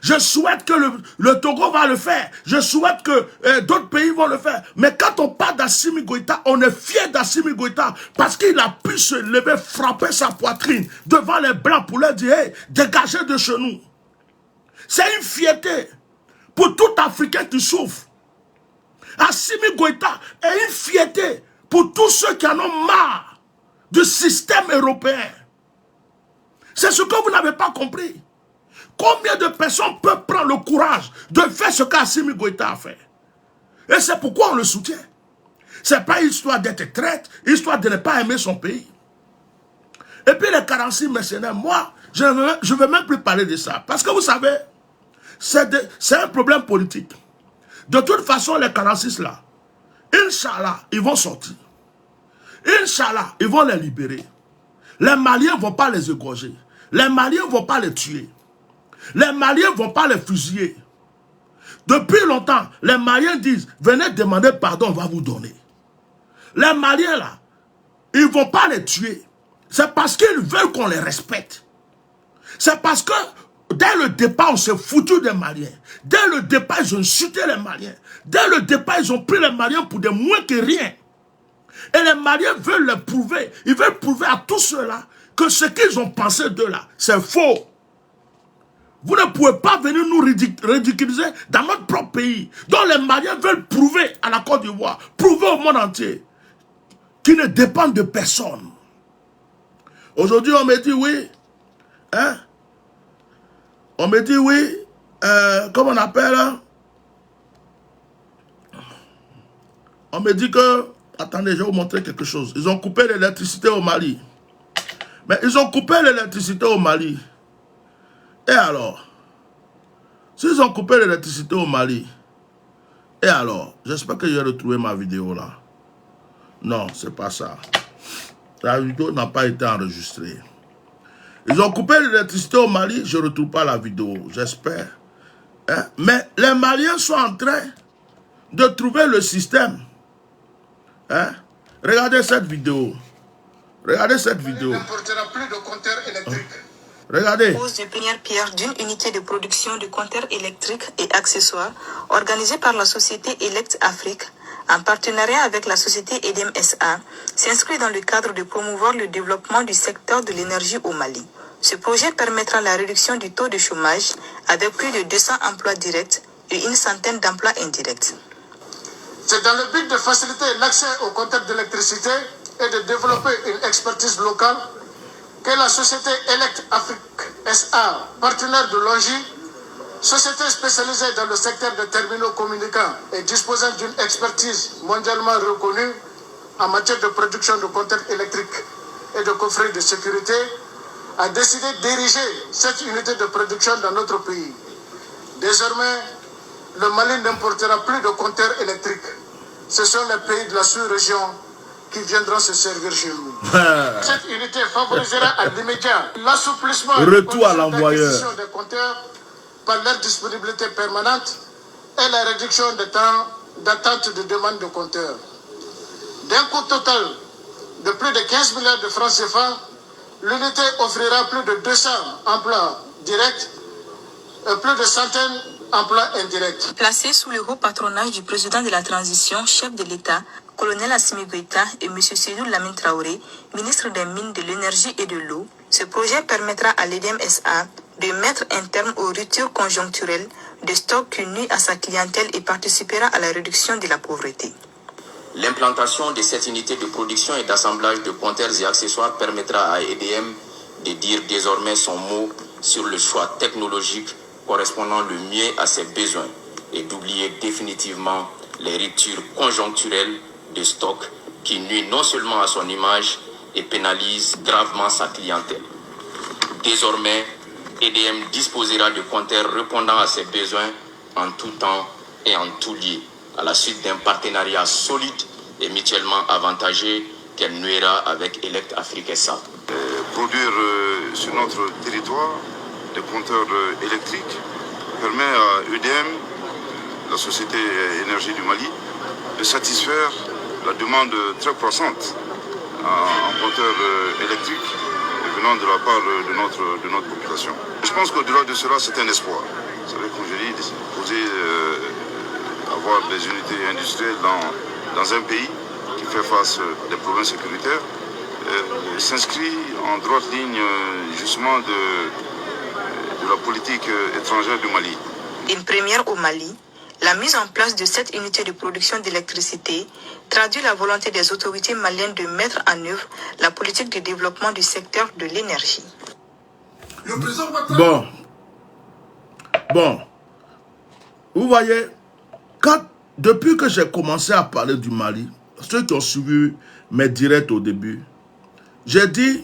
Je souhaite que le Togo va le faire. Je souhaite que d'autres pays vont le faire. Mais quand on parle d'Assimi Goïta, on est fier d'Assimi Goïta parce qu'il a pu se lever, frapper sa poitrine devant les Blancs pour leur dire hey, dégagez de chez nous. C'est une fierté pour tout Africain qui souffre. Assimi Goïta est une fierté pour tous ceux qui en ont marre du système européen. C'est ce que vous n'avez pas compris. Combien de personnes peuvent prendre le courage de faire ce qu'Assimi Goïta a fait? Et c'est pourquoi on le soutient. Ce n'est pas histoire d'être traître, histoire de ne pas aimer son pays. Et puis les 46 mercenaires, moi, je ne veux même plus parler de ça. Parce que vous savez, c'est un problème politique. De toute façon, les 46 là, Inch'Allah, ils vont sortir. Inch'Allah, ils vont les libérer. Les Maliens ne vont pas les égorger. Les Maliens ne vont pas les tuer. Les Maliens ne vont pas les fusiller. Depuis longtemps, les Maliens disent, venez demander pardon, on va vous donner. Les Maliens là, ils ne vont pas les tuer. C'est parce qu'ils veulent qu'on les respecte. C'est parce que dès le départ, on s'est foutu des Maliens. Dès le départ, ils ont insulté les Maliens. Dès le départ, ils ont pris les Maliens pour des moins que rien. Et les Maliens veulent le prouver. Ils veulent prouver à tous ceux-là que ce qu'ils ont pensé d'eux là, c'est faux. Vous ne pouvez pas venir nous ridiculiser dans notre propre pays. Donc les Maliens veulent prouver à la Côte d'Ivoire, prouver au monde entier, qu'ils ne dépendent de personne. Aujourd'hui, on me dit oui. Hein? On me dit oui. Comment on appelle? On me dit que... Attendez, je vais vous montrer quelque chose. Ils ont coupé l'électricité au Mali. Mais ils ont coupé l'électricité au Mali. Et alors? S'ils ont coupé l'électricité au Mali, et alors? J'espère que j'ai retrouvé ma vidéo là. Non, c'est pas ça. La vidéo n'a pas été enregistrée. Ils ont coupé l'électricité au Mali, je ne retrouve pas la vidéo, j'espère. Hein? Mais les Maliens sont en train de trouver le système. Hein? Regardez cette vidéo. Regardez cette vidéo. Il n'apportera plus de compteurs électriques. Regardez. Pose de première pierre d'une unité de production de compteurs électriques et accessoires organisée par la société Elect Afrique en partenariat avec la société EDEM SA s'inscrit dans le cadre de promouvoir le développement du secteur de l'énergie au Mali. Ce projet permettra la réduction du taux de chômage avec plus de 200 emplois directs et une centaine d'emplois indirects. C'est dans le but de faciliter l'accès aux compteurs d'électricité et de développer une expertise locale que la société Elect Afrique SA, partenaire de Longi, société spécialisée dans le secteur des terminaux communicants et disposant d'une expertise mondialement reconnue en matière de production de compteurs électriques et de coffrets de sécurité, a décidé d'ériger cette unité de production dans notre pays. Désormais, le Mali n'importera plus de compteurs électriques. Ce sont les pays de la sous-région qui viendront se servir chez nous. Cette unité favorisera à l'immédiat l'assouplissement retour à l'envoyeur des compteurs par leur disponibilité permanente et la réduction des temps d'attente de demande de compteurs. D'un coût total de plus de 15 milliards de francs CFA, l'unité offrira plus de 200 emplois directs et plus de centaines d'emplois indirects. Placé sous le haut patronage du président de la transition, chef de l'État, colonel Assimi Goïta et M. Sédou Lamine Traoré, ministre des Mines, de l'Énergie et de l'Eau, ce projet permettra à l'EDEM SA de mettre un terme aux ruptures conjoncturelles de stocks qui nuisent à sa clientèle et participera à la réduction de la pauvreté. L'implantation de cette unité de production et d'assemblage de compteurs et accessoires permettra à EDM de dire désormais son mot sur le choix technologique correspondant le mieux à ses besoins et d'oublier définitivement les ruptures conjoncturelles de stock qui nuisent non seulement à son image et pénalisent gravement sa clientèle. Désormais, EDM disposera de compteurs répondant à ses besoins en tout temps et en tout lieu, à la suite d'un partenariat solide et mutuellement avantageux qu'elle nouera avec Elect Afrique SA. Produire sur notre territoire des compteurs électriques permet à EDM, la Société Énergie du Mali, de satisfaire la demande très croissante en compteurs électriques venant de la part de notre population. Je pense qu'au-delà de cela, c'est un espoir. Vous savez, comme je dis, avoir des unités industrielles dans un pays qui fait face à des problèmes sécuritaires s'inscrit en droite ligne justement de la politique étrangère du Mali. Une première au Mali, la mise en place de cette unité de production d'électricité traduit la volonté des autorités maliennes de mettre en œuvre la politique de développement du secteur de l'énergie. Bon, vous voyez, depuis que j'ai commencé à parler du Mali, ceux qui ont suivi mes directs au début, j'ai dit,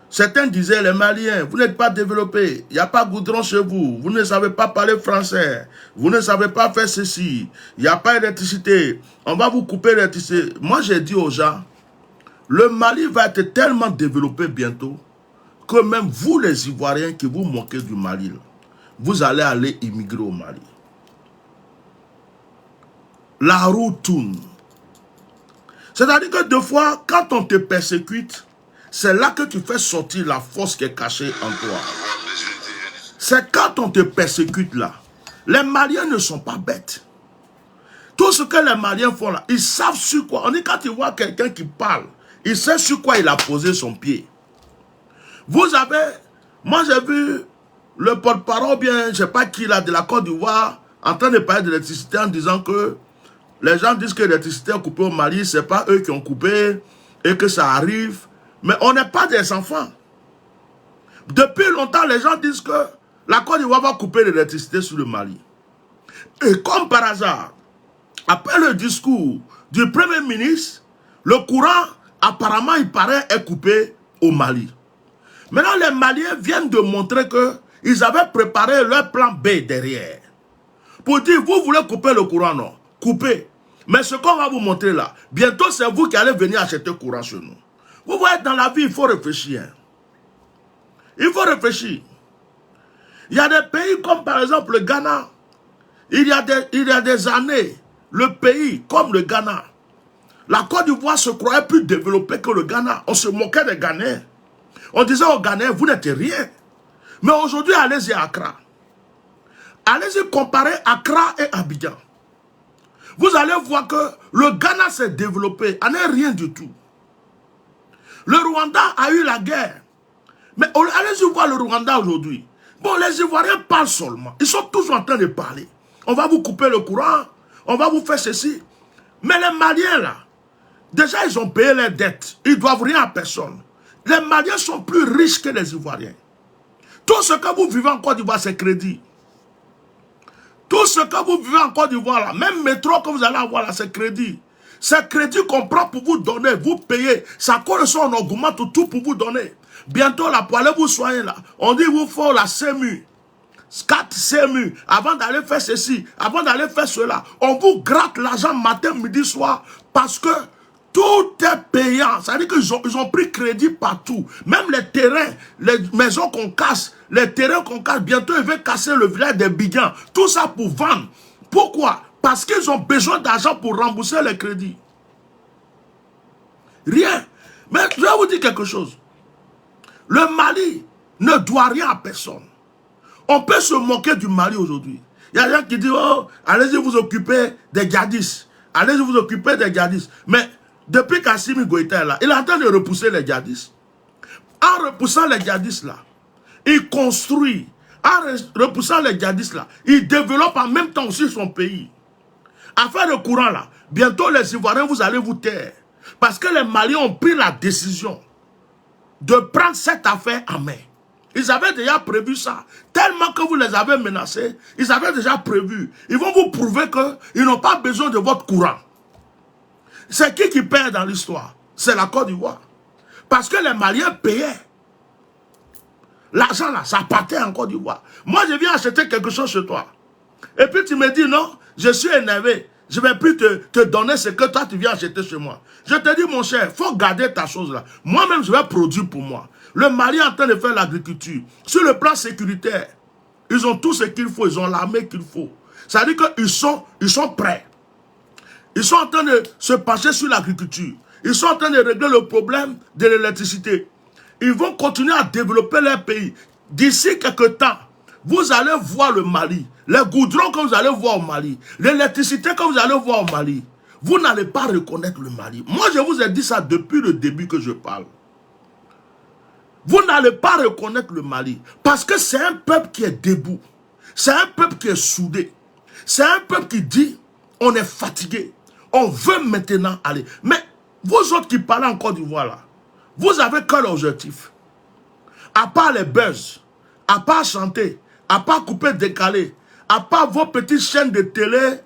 certains disaient, les Maliens, vous n'êtes pas développés, il n'y a pas goudron chez vous, vous ne savez pas parler français, vous ne savez pas faire ceci, il n'y a pas d'électricité, on va vous couper l'électricité. Moi, j'ai dit aux gens, le Mali va être tellement développé bientôt, que même vous, les Ivoiriens, qui vous moquez du Mali, vous allez aller immigrer au Mali. La roue tourne. C'est-à-dire que deux fois, quand on te persécute, c'est là que tu fais sortir la force qui est cachée en toi. C'est quand on te persécute là. Les Maliens ne sont pas bêtes. Tout ce que les Maliens font là, ils savent sur quoi. On dit quand tu vois quelqu'un qui parle, il sait sur quoi il a posé son pied. Vous avez, moi j'ai vu le porte-parole, bien, je ne sais pas qui là, de la Côte d'Ivoire, en train de parler de l'électricité en disant que les gens disent que l'électricité est coupée au Mali, ce n'est pas eux qui ont coupé et que ça arrive. Mais on n'est pas des enfants. Depuis longtemps, les gens disent que la Côte d'Ivoire va couper l'électricité sur le Mali. Et comme par hasard, après le discours du Premier ministre, le courant, apparemment, il paraît, est coupé au Mali. Maintenant, les Maliens viennent de montrer qu'ils avaient préparé leur plan B derrière. Pour dire, vous voulez couper le courant, non? Coupez. Mais ce qu'on va vous montrer là, bientôt c'est vous qui allez venir acheter courant chez nous. Vous voyez, dans la vie, il faut réfléchir. Hein. Il faut réfléchir. Il y a des pays comme par exemple le Ghana. Il y a des années, le pays comme le Ghana, la Côte d'Ivoire se croyait plus développée que le Ghana. On se moquait des Ghanéens. On disait aux Ghanéens, vous n'êtes rien. Mais aujourd'hui, allez-y à Accra. Allez-y comparer Accra et Abidjan. Vous allez voir que le Ghana s'est développé. On n'est rien du tout. Le Rwanda a eu la guerre. Mais allez-y voir le Rwanda aujourd'hui. Bon, les Ivoiriens parlent seulement. Ils sont toujours en train de parler. On va vous couper le courant. On va vous faire ceci. Mais les Maliens là, déjà ils ont payé leurs dettes. Ils ne doivent rien à personne. Les Maliens sont plus riches que les Ivoiriens. Tout ce que vous vivez en Côte d'Ivoire, c'est crédit. Tout ce que vous vivez en Côte d'Ivoire, là, même métro que vous allez avoir là, c'est crédit. C'est crédit qu'on prend pour vous donner, vous payez. Ça correspond, on augmente tout pour vous donner. Bientôt, là, pour aller vous soigner, là, on dit vous faut la CMU. 4 CMU, avant d'aller faire ceci, avant d'aller faire cela. On vous gratte l'argent matin, midi, soir, parce que tout est payant. C'est-à-dire qu'ils ont pris crédit partout. Même les terrains, les maisons qu'on casse, les terrains qu'on casse, bientôt ils veulent casser le village des Bidjans. Tout ça pour vendre. Pourquoi? Parce qu'ils ont besoin d'argent pour rembourser les crédits. Rien. Mais je vais vous dire quelque chose. Le Mali ne doit rien à personne. On peut se moquer du Mali aujourd'hui. Il y a des gens qui disent, oh, allez-y vous occuper des djihadistes. Allez-y vous occuper des djihadistes. Mais depuis qu'Assimi Goïta est là, il est en train de repousser les djihadistes. En repoussant les djihadistes là, il construit. En repoussant les djihadistes là, il développe en même temps aussi son pays. Affaire de courant là, bientôt les Ivoiriens, vous allez vous taire. Parce que les Maliens ont pris la décision de prendre cette affaire en main. Ils avaient déjà prévu ça. Tellement que vous les avez menacés, ils avaient déjà prévu. Ils vont vous prouver qu'ils n'ont pas besoin de votre courant. C'est qui paie dans l'histoire? C'est la Côte d'Ivoire. Parce que les Maliens payaient. L'argent là, ça partait en Côte d'Ivoire. Moi, je viens acheter quelque chose chez toi. Et puis tu me dis non, je suis énervé. Je ne vais plus te donner ce que toi tu viens acheter chez moi. Je te dis mon cher, il faut garder ta chose là. Moi-même, je vais produire pour moi. Le Mali est en train de faire l'agriculture. Sur le plan sécuritaire, ils ont tout ce qu'il faut. Ils ont l'armée qu'il faut. Ça veut dire qu'ils sont prêts. Ils sont en train de se pencher sur l'agriculture. Ils sont en train de régler le problème de l'électricité. Ils vont continuer à développer leur pays. D'ici quelques temps, vous allez voir le Mali. Les goudrons que vous allez voir au Mali. L'électricité que vous allez voir au Mali. Vous n'allez pas reconnaître le Mali. Moi, je vous ai dit ça depuis le début que je parle. Vous n'allez pas reconnaître le Mali. Parce que c'est un peuple qui est debout. C'est un peuple qui est soudé. C'est un peuple qui dit, on est fatigué. On veut maintenant aller. Mais vous autres qui parlez en Côte d'Ivoire là, vous avez quel objectif? À part les buzz, à part chanter, à part couper, décaler, à part vos petites chaînes de télé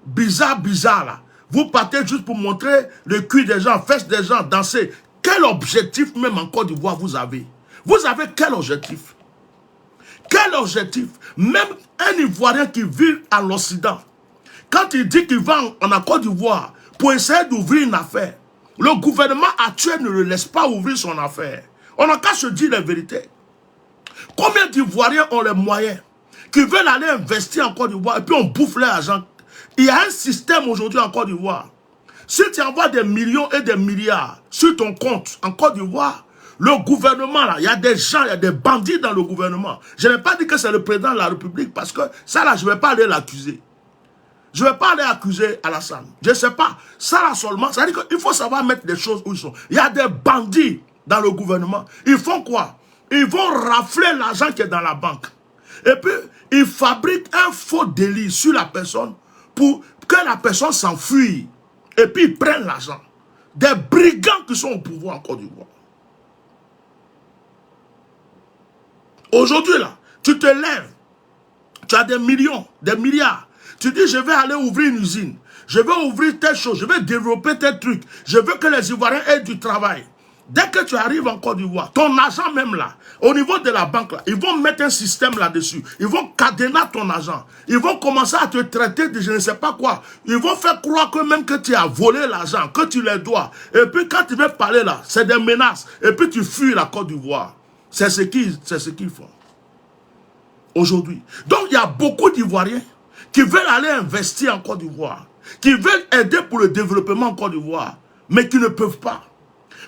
bizarres là. Vous partez juste pour montrer le cul des gens, fesses des gens, danser. Quel objectif même en Côte d'Ivoire vous avez? Vous avez quel objectif? Quel objectif? Même un Ivoirien qui vit à l'Occident, quand il dit qu'il va en Côte d'Ivoire pour essayer d'ouvrir une affaire, le gouvernement actuel ne le laisse pas ouvrir son affaire. On n'a qu'à se dire la vérité. Combien d'Ivoiriens ont les moyens qui veulent aller investir en Côte d'Ivoire et puis on bouffe leur argent? Il y a un système aujourd'hui en Côte d'Ivoire. Si tu envoies des millions et des milliards sur ton compte en Côte d'Ivoire, le gouvernement là, il y a des gens, il y a des bandits dans le gouvernement. Je n'ai pas dit que c'est le président de la République parce que ça là, je ne vais pas aller l'accuser. Je ne vais pas aller accuser Alassane. Je ne sais pas. Ça là seulement, ça veut dire qu'il faut savoir mettre des choses où ils sont. Il y a des bandits dans le gouvernement. Ils font quoi? Ils vont rafler l'argent qui est dans la banque. Et puis, ils fabriquent un faux délit sur la personne pour que la personne s'enfuit. Et puis, ils prennent l'argent. Des brigands qui sont au pouvoir en Côte d'Ivoire. Aujourd'hui, là, tu te lèves. Tu as des millions, des milliards. Tu dis, je vais aller ouvrir une usine. Je vais ouvrir telle chose. Je vais développer tel truc. Je veux que les Ivoiriens aient du travail. Dès que tu arrives en Côte d'Ivoire, ton argent même là, au niveau de la banque là, ils vont mettre un système là-dessus. Ils vont cadener ton argent. Ils vont commencer à te traiter de je ne sais pas quoi. Ils vont faire croire que même que tu as volé l'argent, que tu les dois. Et puis quand tu veux parler là, c'est des menaces. Et puis tu fuis la Côte d'Ivoire. C'est ce qu'ils font. Aujourd'hui. Donc il y a beaucoup d'Ivoiriens qui veulent aller investir en Côte d'Ivoire, qui veulent aider pour le développement en Côte d'Ivoire, mais qui ne peuvent pas.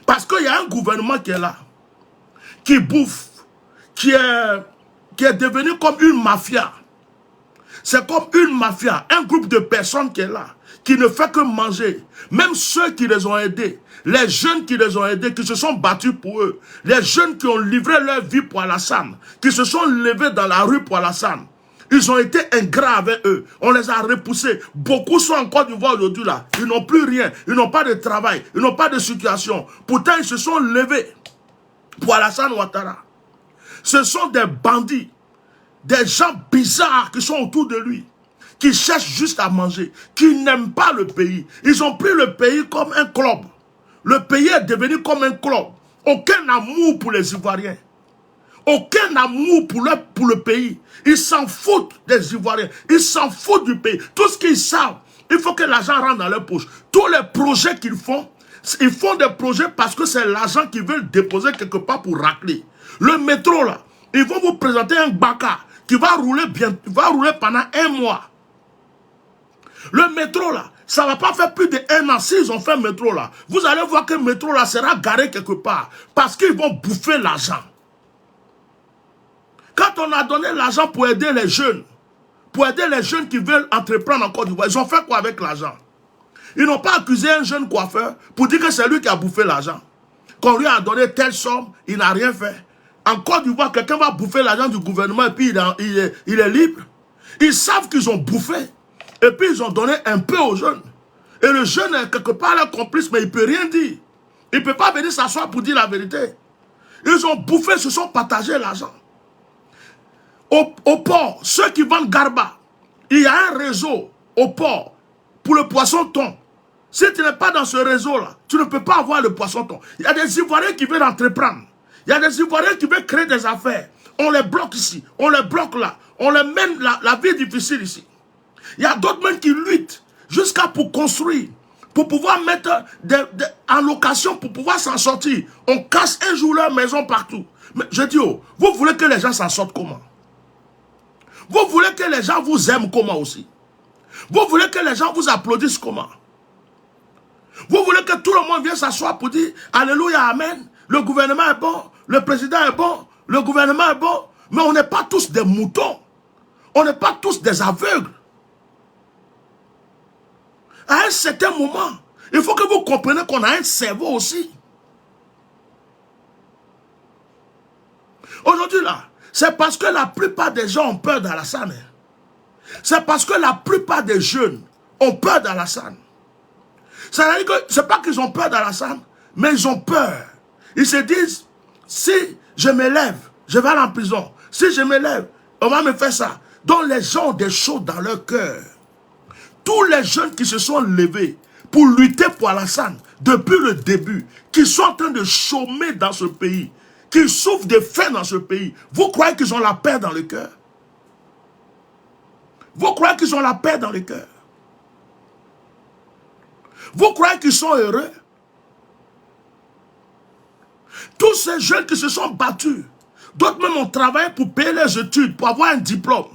Parce qu'il y a un gouvernement qui est là, qui bouffe, qui est devenu comme une mafia. C'est comme une mafia, un groupe de personnes qui est là, qui ne fait que manger. Même ceux qui les ont aidés, les jeunes qui les ont aidés, qui se sont battus pour eux, les jeunes qui ont livré leur vie pour Alassane, qui se sont levés dans la rue pour Alassane, ils ont été ingrats avec eux. On les a repoussés. Beaucoup sont en Côte d'Ivoire aujourd'hui là. Ils n'ont plus rien. Ils n'ont pas de travail. Ils n'ont pas de situation. Pourtant, ils se sont levés pour Alassane Ouattara. Ce sont des bandits. Des gens bizarres qui sont autour de lui. Qui cherchent juste à manger. Qui n'aiment pas le pays. Ils ont pris le pays comme un club. Le pays est devenu comme un club. Aucun amour pour les Ivoiriens. Aucun amour pour le pays. Ils s'en foutent des Ivoiriens. Ils s'en foutent du pays. Tout ce qu'ils savent, il faut que l'argent rentre dans leur poche. Tous les projets qu'ils font, ils font des projets parce que c'est l'argent qu'ils veulent déposer quelque part pour racler. Le métro là, ils vont vous présenter un baka qui va rouler pendant 1 mois. Le métro là, ça ne va pas faire plus d'1 an. S'ils ont fait un métro là, vous allez voir que le métro là sera garé quelque part. Parce qu'ils vont bouffer l'argent. Quand on a donné l'argent pour aider les jeunes qui veulent entreprendre en Côte d'Ivoire, ils ont fait quoi avec l'argent? Ils n'ont pas accusé un jeune coiffeur pour dire que c'est lui qui a bouffé l'argent. Qu'on lui a donné telle somme, il n'a rien fait. En Côte d'Ivoire, quelqu'un va bouffer l'argent du gouvernement et puis il est libre. Ils savent qu'ils ont bouffé. Et puis ils ont donné un peu aux jeunes. Et le jeune est quelque part là complice, mais il ne peut rien dire. Il ne peut pas venir s'asseoir pour dire la vérité. Ils ont bouffé, se sont partagés l'argent. Au port, ceux qui vendent garba, il y a un réseau au port pour le poisson-thon. Si tu n'es pas dans ce réseau-là, tu ne peux pas avoir le poisson-thon. Il y a des Ivoiriens qui veulent entreprendre. Il y a des Ivoiriens qui veulent créer des affaires. On les bloque ici, on les bloque là. On les mène la vie difficile ici. Il y a d'autres même qui luttent jusqu'à pour construire, pour pouvoir mettre en location, pour pouvoir s'en sortir. On casse un jour leur maison partout. Mais je dis, oh, vous voulez que les gens s'en sortent comment? Vous voulez que les gens vous aiment comment aussi? Vous voulez que les gens vous applaudissent comment? Vous voulez que tout le monde vienne s'asseoir pour dire Alléluia, Amen, le gouvernement est bon, le président est bon, le gouvernement est bon, mais on n'est pas tous des moutons. On n'est pas tous des aveugles. À un certain moment, il faut que vous compreniez qu'on a un cerveau aussi. Aujourd'hui là, c'est parce que la plupart des gens ont peur d'Alassane. C'est parce que la plupart des jeunes ont peur d'Alassane. Ça veut dire que c'est pas qu'ils ont peur d'Alassane, mais ils ont peur. Ils se disent, si je me lève, je vais aller en prison. Si je me lève, on va me faire ça. Donc les gens ont des choses dans leur cœur. Tous les jeunes qui se sont levés pour lutter pour Alassane, depuis le début, qui sont en train de chômer dans ce pays, qui souffrent de faim dans ce pays, vous croyez qu'ils ont la paix dans le cœur? Vous croyez qu'ils ont la paix dans le cœur? Vous croyez qu'ils sont heureux? Tous ces jeunes qui se sont battus, d'autres même ont travaillé pour payer leurs études, pour avoir un diplôme,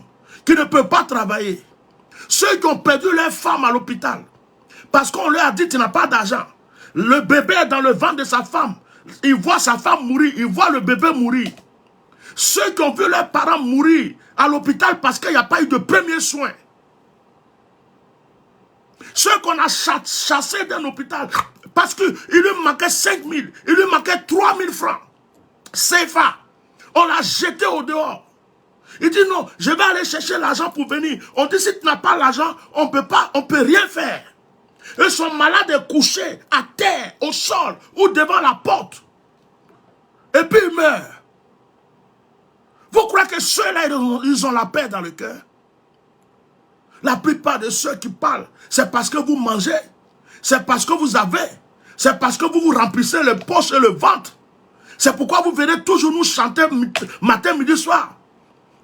qui ne peuvent pas travailler. Ceux qui ont perdu leur femme à l'hôpital, parce qu'on leur a dit tu n'as pas d'argent. Le bébé est dans le ventre de sa femme. Il voit sa femme mourir, il voit le bébé mourir. Ceux qui ont vu leurs parents mourir à l'hôpital parce qu'il n'y a pas eu de premiers soins. Ceux qu'on a chassés d'un hôpital parce qu'il lui manquait 5 000, il lui manquait 3 000 francs. CFA. On l'a jeté au dehors. Il dit non, je vais aller chercher l'argent pour venir. On dit si tu n'as pas l'argent, on peut rien faire. Ils sont malades et couchés à terre, au sol ou devant la porte. Et puis ils meurent. Vous croyez que ceux-là, ils ont la paix dans le cœur? La plupart de ceux qui parlent, c'est parce que vous mangez. C'est parce que vous avez. C'est parce que vous vous remplissez les poches et le ventre. C'est pourquoi vous venez toujours nous chanter matin, midi, soir.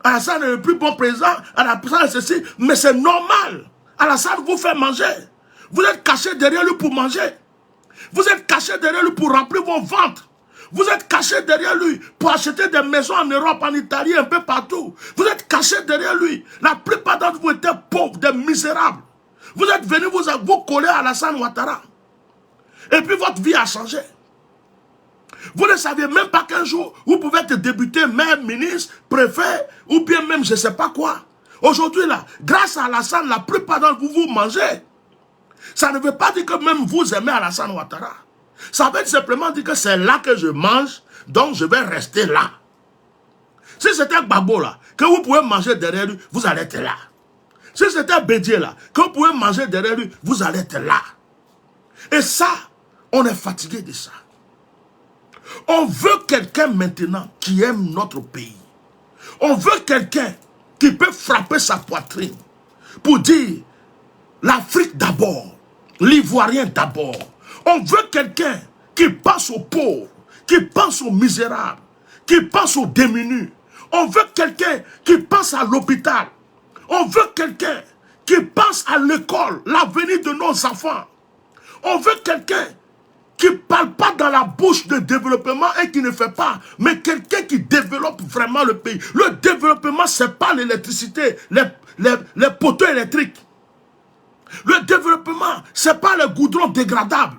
Alassane est le plus bon président, Alassane est ceci, mais c'est normal. Alassane vous fait manger. Vous êtes caché derrière lui pour manger. Vous êtes caché derrière lui pour remplir vos ventres. Vous êtes caché derrière lui pour acheter des maisons en Europe, en Italie, un peu partout. Vous êtes caché derrière lui. La plupart d'entre vous étaient pauvres, des misérables. Vous êtes venus vous coller à Alassane Ouattara. Et puis votre vie a changé. Vous ne saviez même pas qu'un jour, vous pouvez être député, maire, ministre, préfet, ou bien même je ne sais pas quoi. Aujourd'hui là, grâce à Alassane, la plupart d'entre vous, vous mangez. Ça ne veut pas dire que même vous aimez Alassane Ouattara. Ça veut simplement dire que c'est là que je mange, donc je vais rester là. Si c'était Gbagbo là, que vous pouvez manger derrière lui, vous allez être là. Si c'était Bédié là, que vous pouvez manger derrière lui, vous allez être là. Et ça, on est fatigué de ça. On veut quelqu'un maintenant qui aime notre pays. On veut quelqu'un qui peut frapper sa poitrine pour dire l'Afrique d'abord, l'Ivoirien d'abord. On veut quelqu'un qui pense aux pauvres, qui pense aux misérables, qui pense aux démunis. On veut quelqu'un qui pense à l'hôpital. On veut quelqu'un qui pense à l'école, l'avenir de nos enfants. On veut quelqu'un qui ne parle pas dans la bouche de développement et qui ne fait pas, mais quelqu'un qui développe vraiment le pays. Le développement, ce n'est pas l'électricité, les poteaux électriques. Le développement, ce n'est pas le goudron dégradable.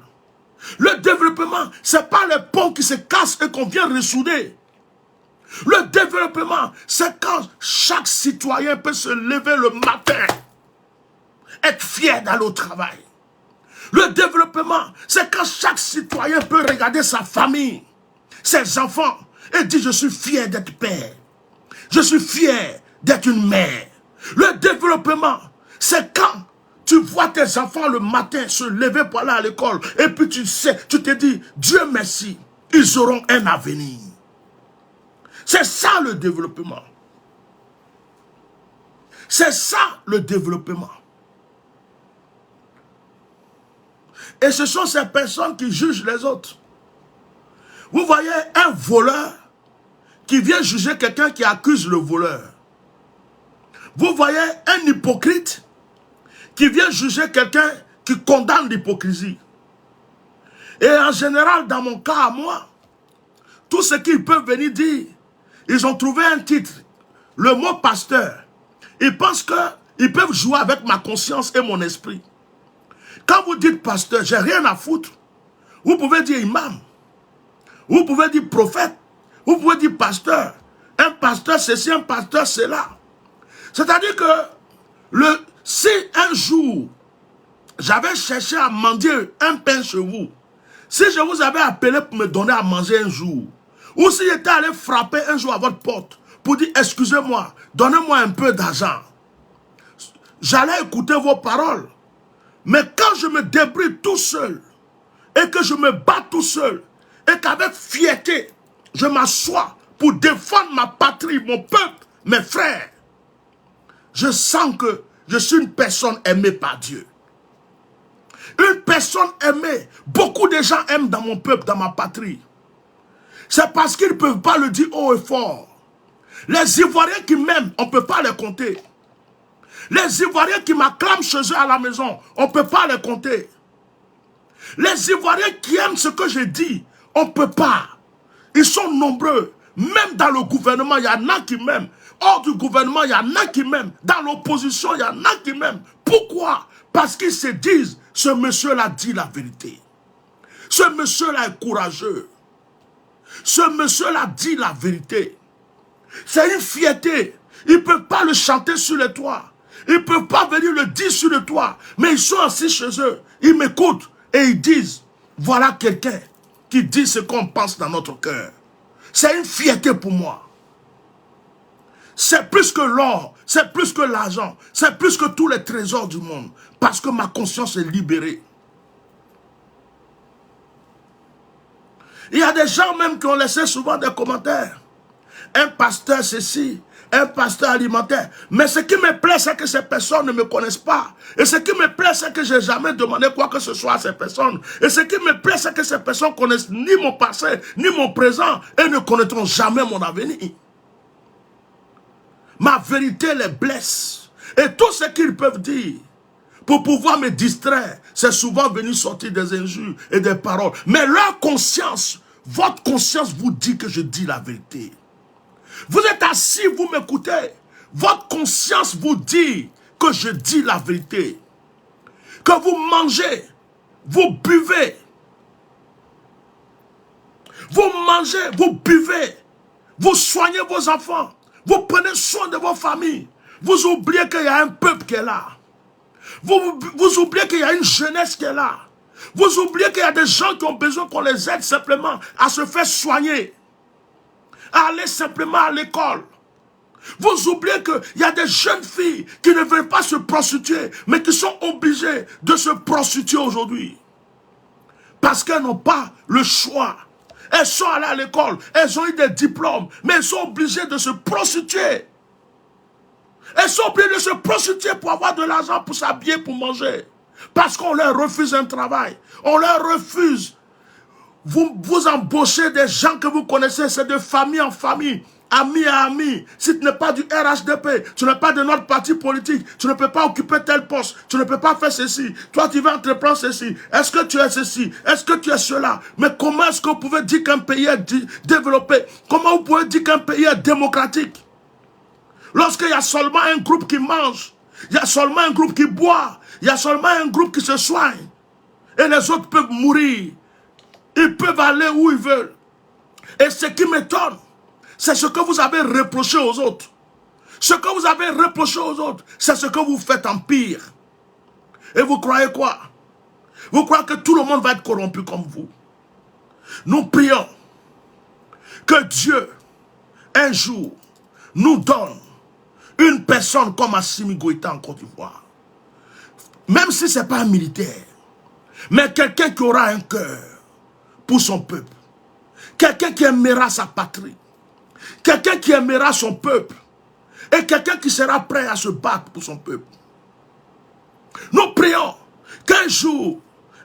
Le développement, ce n'est pas les ponts qui se cassent et qu'on vient ressouder. Le développement, c'est quand chaque citoyen peut se lever le matin, être fier d'aller au travail. Le développement, c'est quand chaque citoyen peut regarder sa famille, ses enfants, et dire je suis fier d'être père. Je suis fier d'être une mère. Le développement, c'est quand tu vois tes enfants le matin se lever pour aller à l'école, et puis tu sais, tu te dis, Dieu merci, ils auront un avenir. C'est ça le développement. C'est ça le développement. Et ce sont ces personnes qui jugent les autres. Vous voyez un voleur qui vient juger quelqu'un qui accuse le voleur. Vous voyez un hypocrite qui vient juger quelqu'un qui condamne l'hypocrisie. Et en général, dans mon cas à moi, tout ce qu'ils peuvent venir dire, ils ont trouvé un titre, le mot pasteur. Ils pensent qu'ils peuvent jouer avec ma conscience et mon esprit. Quand vous dites pasteur, j'ai rien à foutre. Vous pouvez dire imam. Vous pouvez dire prophète. Vous pouvez dire pasteur. Un pasteur ceci, un pasteur cela. C'est-à-dire que si un jour, j'avais cherché à mendier un pain chez vous, si je vous avais appelé pour me donner à manger un jour, ou si j'étais allé frapper un jour à votre porte pour dire excusez-moi, donnez-moi un peu d'argent, j'allais écouter vos paroles. Mais quand je me débrouille tout seul, et que je me bats tout seul, et qu'avec fierté, je m'assois pour défendre ma patrie, mon peuple, mes frères, je sens que je suis une personne aimée par Dieu. Une personne aimée. Beaucoup de gens aiment dans mon peuple, dans ma patrie. C'est parce qu'ils ne peuvent pas le dire haut et fort. Les Ivoiriens qui m'aiment, on ne peut pas les compter. Les Ivoiriens qui m'acclament chez eux à la maison, on ne peut pas les compter. Les Ivoiriens qui aiment ce que je dis, on ne peut pas. Ils sont nombreux. Même dans le gouvernement, il y en a qui m'aiment. Hors du gouvernement, il y en a qui m'aiment. Dans l'opposition, il y en a qui m'aiment. Pourquoi? Parce qu'ils se disent, ce monsieur-là dit la vérité. Ce monsieur-là est courageux. Ce monsieur-là dit la vérité. C'est une fierté. Ils ne peuvent pas le chanter sur les toits. Ils ne peuvent pas venir le dire sur le toit. Mais ils sont assis chez eux. Ils m'écoutent et ils disent, voilà quelqu'un qui dit ce qu'on pense dans notre cœur. C'est une fierté pour moi. C'est plus que l'or, c'est plus que l'argent, c'est plus que tous les trésors du monde. Parce que ma conscience est libérée. Il y a des gens même qui ont laissé souvent des commentaires. Un pasteur ceci, un pasteur alimentaire. Mais ce qui me plaît, c'est que ces personnes ne me connaissent pas. Et ce qui me plaît, c'est que je n'ai jamais demandé quoi que ce soit à ces personnes. Et ce qui me plaît, c'est que ces personnes connaissent ni mon passé, ni mon présent, et ne connaîtront jamais mon avenir. Ma vérité les blesse. Et tout ce qu'ils peuvent dire pour pouvoir me distraire, c'est souvent venu sortir des injures et des paroles. Mais leur conscience, votre conscience vous dit que je dis la vérité. Vous êtes assis, vous m'écoutez. Votre conscience vous dit que je dis la vérité. Que vous mangez, vous buvez. Vous mangez, vous buvez. Vous soignez vos enfants. Vous prenez soin de vos familles. Vous oubliez qu'il y a un peuple qui est là. Vous oubliez qu'il y a une jeunesse qui est là. Vous oubliez qu'il y a des gens qui ont besoin qu'on les aide simplement à se faire soigner. À aller simplement à l'école. Vous oubliez qu'il y a des jeunes filles qui ne veulent pas se prostituer, mais qui sont obligées de se prostituer aujourd'hui. Parce qu'elles n'ont pas le choix. Elles sont allées à l'école, elles ont eu des diplômes, mais elles sont obligées de se prostituer. Elles sont obligées de se prostituer pour avoir de l'argent, pour s'habiller, pour manger. Parce qu'on leur refuse un travail. On leur refuse. Vous embauchez des gens que vous connaissez, c'est de famille en famille, ami à ami. Si tu n'es pas du RHDP, tu n'es pas de notre parti politique, tu ne peux pas occuper tel poste, tu ne peux pas faire ceci. Toi, tu vas entreprendre ceci. Est-ce que tu es ceci? Est-ce que tu es cela? Mais comment est-ce que vous pouvez dire qu'un pays est développé? Comment vous pouvez dire qu'un pays est démocratique? Lorsqu'il y a seulement un groupe qui mange, il y a seulement un groupe qui boit, il y a seulement un groupe qui se soigne, et les autres peuvent mourir. Ils peuvent aller où ils veulent. Et ce qui m'étonne, c'est ce que vous avez reproché aux autres. Ce que vous avez reproché aux autres, c'est ce que vous faites en pire. Et vous croyez quoi? Vous croyez que tout le monde va être corrompu comme vous? Nous prions que Dieu, un jour, nous donne une personne comme Assimi Goïta en Côte d'Ivoire. Même si ce n'est pas un militaire, mais quelqu'un qui aura un cœur pour son peuple. Quelqu'un qui aimera sa patrie. quelqu'un qui aimera son peuple et quelqu'un qui sera prêt à se battre pour son peuple. Nous prions qu'un jour,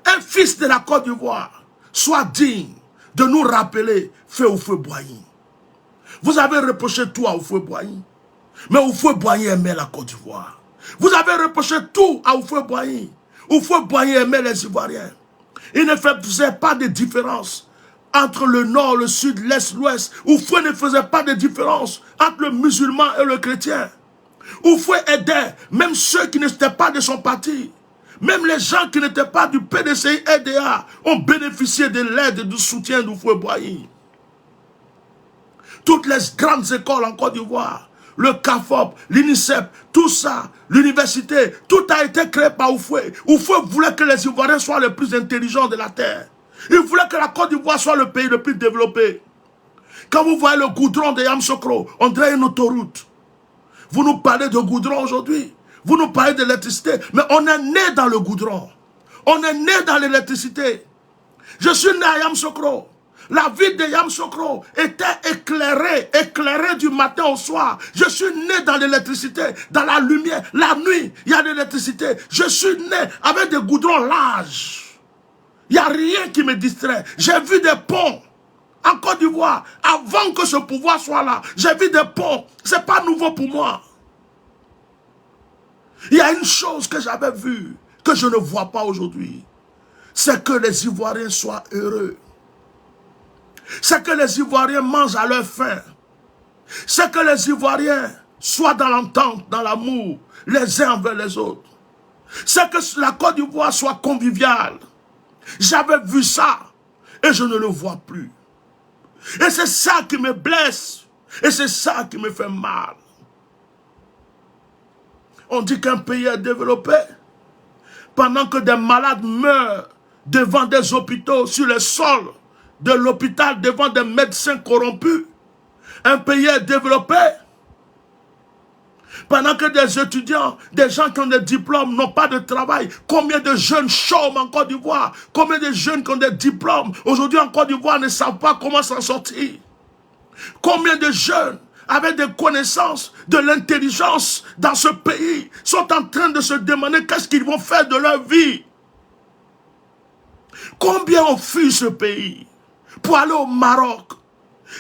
un fils de la Côte d'Ivoire soit digne de nous rappeler Feu Houphouët-Boigny. Vous avez reproché tout à Houphouët-Boigny, mais Houphouët-Boigny aimait la Côte d'Ivoire. Vous avez reproché tout à Houphouët-Boigny. Houphouët-Boigny aimait les Ivoiriens. Il ne faisait pas de différence entre le nord, le sud, l'est, l'ouest. Houphouët ne faisait pas de différence entre le musulman et le chrétien. Houphouët aidait même ceux qui n'étaient pas de son parti. Même les gens qui n'étaient pas du PDCI-RDA ont bénéficié de l'aide et du soutien d'Houphouët-Boigny. Toutes les grandes écoles en Côte d'Ivoire, le CAFOP, l'UNICEF, tout ça, l'université, tout a été créé par Houphouët. Houphouët voulait que les Ivoiriens soient les plus intelligents de la terre. Il voulait que la Côte d'Ivoire soit le pays le plus développé. Quand vous voyez le goudron de Yamoussoukro, on dirait une autoroute. Vous nous parlez de goudron aujourd'hui. Vous nous parlez d'électricité. Mais on est né dans le goudron. On est né dans l'électricité. Je suis né à Yamoussoukro. La ville de Yamoussoukro était éclairée du matin au soir. Je suis né dans l'électricité, dans la lumière. La nuit, il y a de l'électricité. Je suis né avec des goudrons larges. Il n'y a rien qui me distrait. J'ai vu des ponts en Côte d'Ivoire. Avant que ce pouvoir soit là, j'ai vu des ponts. Ce n'est pas nouveau pour moi. Il y a une chose que j'avais vue, que je ne vois pas aujourd'hui. C'est que les Ivoiriens soient heureux. C'est que les Ivoiriens mangent à leur faim. C'est que les Ivoiriens soient dans l'entente, dans l'amour, les uns envers les autres. C'est que la Côte d'Ivoire soit conviviale. J'avais vu ça et je ne le vois plus. Et c'est ça qui me blesse. Et c'est ça qui me fait mal. On dit qu'un pays est développé pendant que des malades meurent devant des hôpitaux, sur les sols de l'hôpital, devant des médecins corrompus. Un pays est développé pendant que des étudiants, des gens qui ont des diplômes n'ont pas de travail. Combien de jeunes chôment en Côte d'Ivoire? Combien de jeunes qui ont des diplômes aujourd'hui en Côte d'Ivoire ne savent pas comment s'en sortir? Combien de jeunes avec des connaissances, de l'intelligence dans ce pays sont en train de se demander qu'est-ce qu'ils vont faire de leur vie? Combien ont fui ce pays pour aller au Maroc,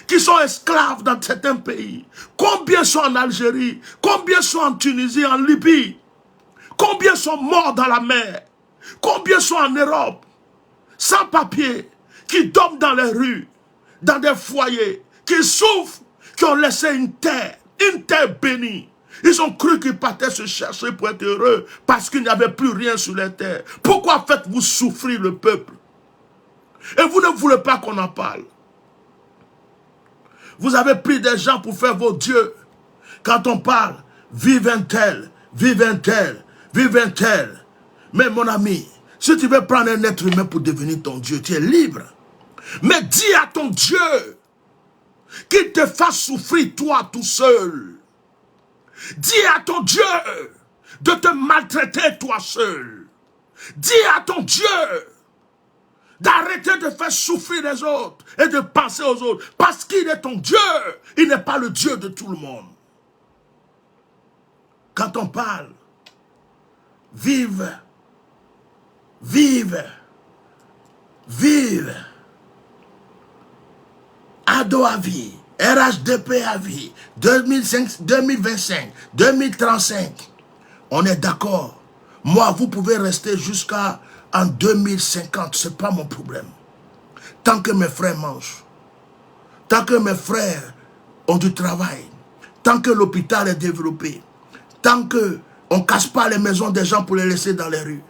qui sont esclaves dans certains pays? Combien sont en Algérie? Combien sont en Tunisie, en Libye? Combien sont morts dans la mer? Combien sont en Europe, sans papier, qui dorment dans les rues, dans des foyers, qui souffrent, qui ont laissé une terre bénie? Ils ont cru qu'ils partaient se chercher pour être heureux parce qu'il n'y avait plus rien sur les terres. Pourquoi faites-vous souffrir le peuple? Et vous ne voulez pas qu'on en parle. Vous avez pris des gens pour faire vos dieux. Quand on parle, vive un tel, vive un tel, vive un tel. Mais mon ami, si tu veux prendre un être humain pour devenir ton Dieu, tu es libre. Mais dis à ton Dieu qu'il te fasse souffrir toi tout seul. Dis à ton Dieu de te maltraiter toi seul. Dis à ton Dieu d'arrêter de faire souffrir les autres et de penser aux autres. Parce qu'il est ton Dieu. Il n'est pas le Dieu de tout le monde. Quand on parle, vive, vive, vive. Ado à vie, RHDP à vie, 2025, 2035. On est d'accord. Moi, vous pouvez rester jusqu'à en 2050, ce n'est pas mon problème. Tant que mes frères mangent, tant que mes frères ont du travail, tant que l'hôpital est développé, tant qu'on ne casse pas les maisons des gens pour les laisser dans les rues.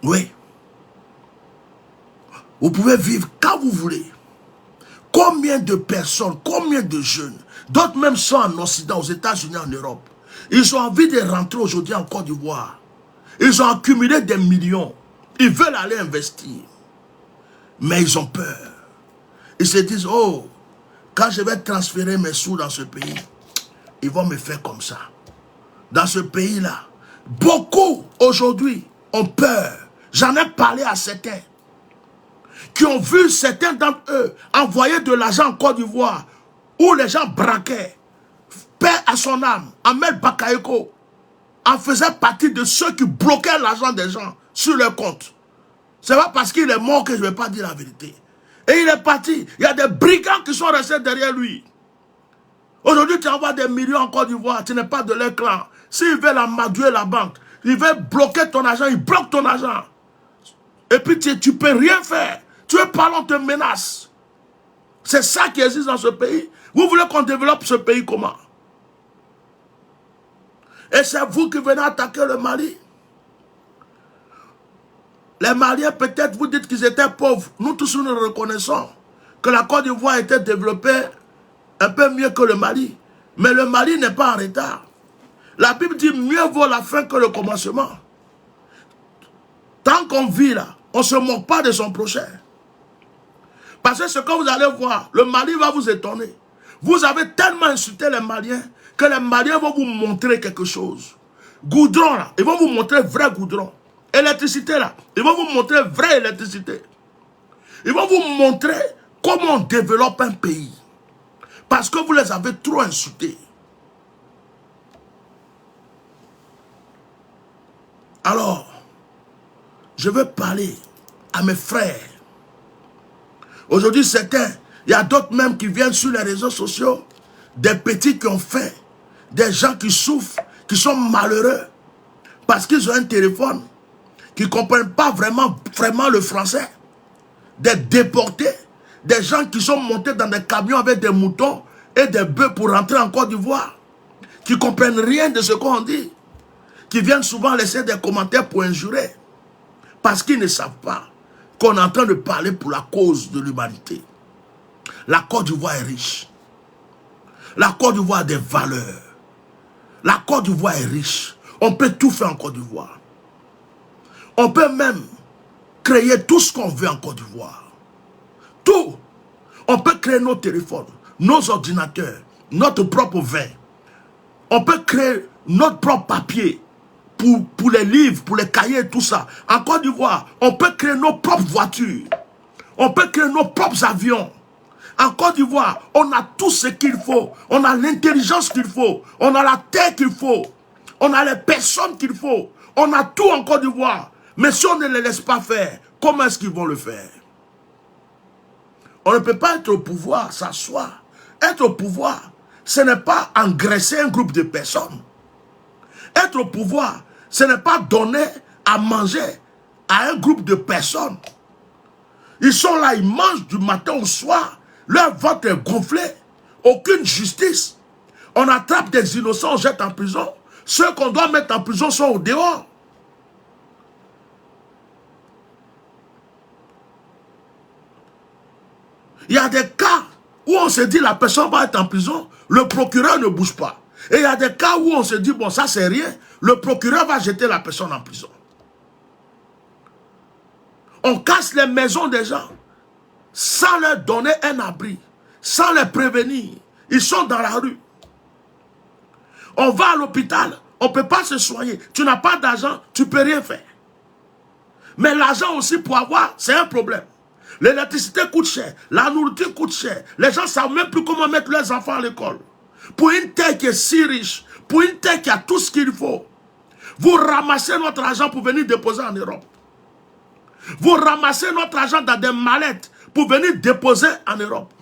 Oui. Vous pouvez vivre quand vous voulez. Combien de personnes, combien de jeunes, d'autres même sont en Occident, aux États-Unis, en Europe. Ils ont envie de rentrer aujourd'hui en Côte d'Ivoire. Ils ont accumulé des millions. Ils veulent aller investir. Mais ils ont peur. Ils se disent, oh, quand je vais transférer mes sous dans ce pays, ils vont me faire comme ça. Dans ce pays-là, beaucoup aujourd'hui ont peur. J'en ai parlé à certains. qui ont vu certains d'entre eux envoyer de l'argent en Côte d'Ivoire, où les gens braquaient, paix à son âme, Ahmed Bakayoko en faisait partie de ceux qui bloquaient l'argent des gens sur leur compte. Ce n'est pas parce qu'il est mort que je ne vais pas dire la vérité. Et il est parti. Il y a des brigands qui sont restés derrière lui. Aujourd'hui, tu envoies des millions en Côte d'Ivoire, tu n'es pas de leur clan. S'ils veulent amadouer la banque, ils veulent bloquer ton argent, ils bloquent ton argent. Et puis tu ne peux rien faire. Tu es parlant, on te menace. C'est ça qui existe dans ce pays. Vous voulez qu'on développe ce pays comment? Et c'est vous qui venez attaquer le Mali. Les Maliens, peut-être, vous dites qu'ils étaient pauvres. Nous tous, nous reconnaissons que la Côte d'Ivoire était développée un peu mieux que le Mali. Mais le Mali n'est pas en retard. La Bible dit mieux vaut la fin que le commencement. Tant qu'on vit là, on ne se moque pas de son prochain. Parce que ce que vous allez voir, le Mali va vous étonner. Vous avez tellement insulté les Maliens que les Maliens vont vous montrer quelque chose. Goudron là, ils vont vous montrer vrai goudron. Électricité là, ils vont vous montrer vraie électricité. Ils vont vous montrer comment on développe un pays. Parce que vous les avez trop insultés. Alors, je veux parler à mes frères. Aujourd'hui, certains, il y a d'autres même qui viennent sur les réseaux sociaux, des petits qui ont faim, des gens qui souffrent, qui sont malheureux, parce qu'ils ont un téléphone, qui ne comprennent pas vraiment le français, des déportés, des gens qui sont montés dans des camions avec des moutons et des bœufs pour rentrer en Côte d'Ivoire, qui ne comprennent rien de ce qu'on dit, qui viennent souvent laisser des commentaires pour injurer, parce qu'ils ne savent pas qu'on est en train de parler pour la cause de l'humanité. La Côte d'Ivoire est riche. La Côte d'Ivoire a des valeurs. La Côte d'Ivoire est riche. On peut tout faire en Côte d'Ivoire. On peut même créer tout ce qu'on veut en Côte d'Ivoire. Tout. On peut créer nos téléphones, nos ordinateurs, notre propre vin. On peut créer notre propre papier pour les livres, pour les cahiers, tout ça. En Côte d'Ivoire, on peut créer nos propres voitures. On peut créer nos propres avions. En Côte d'Ivoire, on a tout ce qu'il faut. On a l'intelligence qu'il faut. On a la terre qu'il faut. On a les personnes qu'il faut. On a tout en Côte d'Ivoire. Mais si on ne les laisse pas faire, comment est-ce qu'ils vont le faire? On ne peut pas être au pouvoir, s'asseoir. Être au pouvoir, ce n'est pas engraisser un groupe de personnes. Être au pouvoir, ce n'est pas donner à manger à un groupe de personnes. Ils sont là, ils mangent du matin au soir. Leur ventre est gonflé. Aucune justice. On attrape des innocents, on jette en prison. Ceux qu'on doit mettre en prison sont au dehors. Il y a des cas où on se dit la personne va être en prison, le procureur ne bouge pas. Et il y a des cas où on se dit, bon, ça c'est rien, le procureur va jeter la personne en prison. On casse les maisons des gens sans leur donner un abri, sans les prévenir. Ils sont dans la rue. On va à l'hôpital, on ne peut pas se soigner. Tu n'as pas d'argent, tu ne peux rien faire. Mais l'argent aussi pour avoir, c'est un problème. L'électricité coûte cher, la nourriture coûte cher. Les gens ne savent même plus comment mettre leurs enfants à l'école. Pour une terre qui est si riche, pour une terre qui a tout ce qu'il faut, vous ramassez notre argent pour venir déposer en Europe. Vous ramassez notre argent dans des mallettes pour venir déposer en Europe.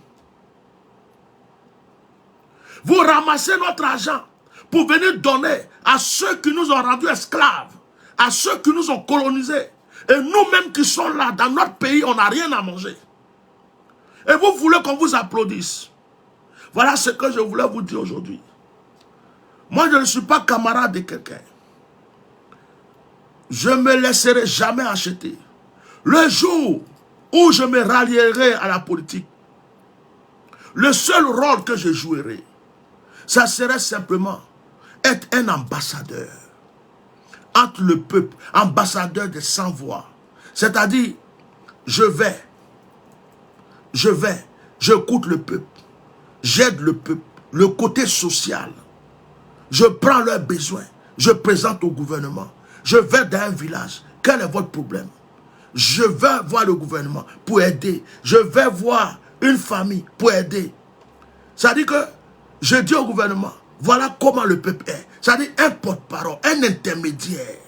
Vous ramassez notre argent pour venir donner à ceux qui nous ont rendus esclaves, à ceux qui nous ont colonisés. Et nous-mêmes qui sommes là, dans notre pays, on n'a rien à manger. Et vous voulez qu'on vous applaudisse. Voilà ce que je voulais vous dire aujourd'hui. Moi, je ne suis pas camarade de quelqu'un. Je ne me laisserai jamais acheter. Le jour où je me rallierai à la politique, le seul rôle que je jouerai, ça serait simplement être un ambassadeur entre le peuple, ambassadeur des sans-voix. C'est-à-dire, j'écoute le peuple, j'aide le peuple, le côté social. Je prends leurs besoins, je présente au gouvernement. Je vais dans un village, quel est votre problème? Je vais voir le gouvernement pour aider. Je vais voir une famille pour aider. Ça dit que je dis au gouvernement, voilà comment le peuple est. Ça dit un porte-parole, un intermédiaire.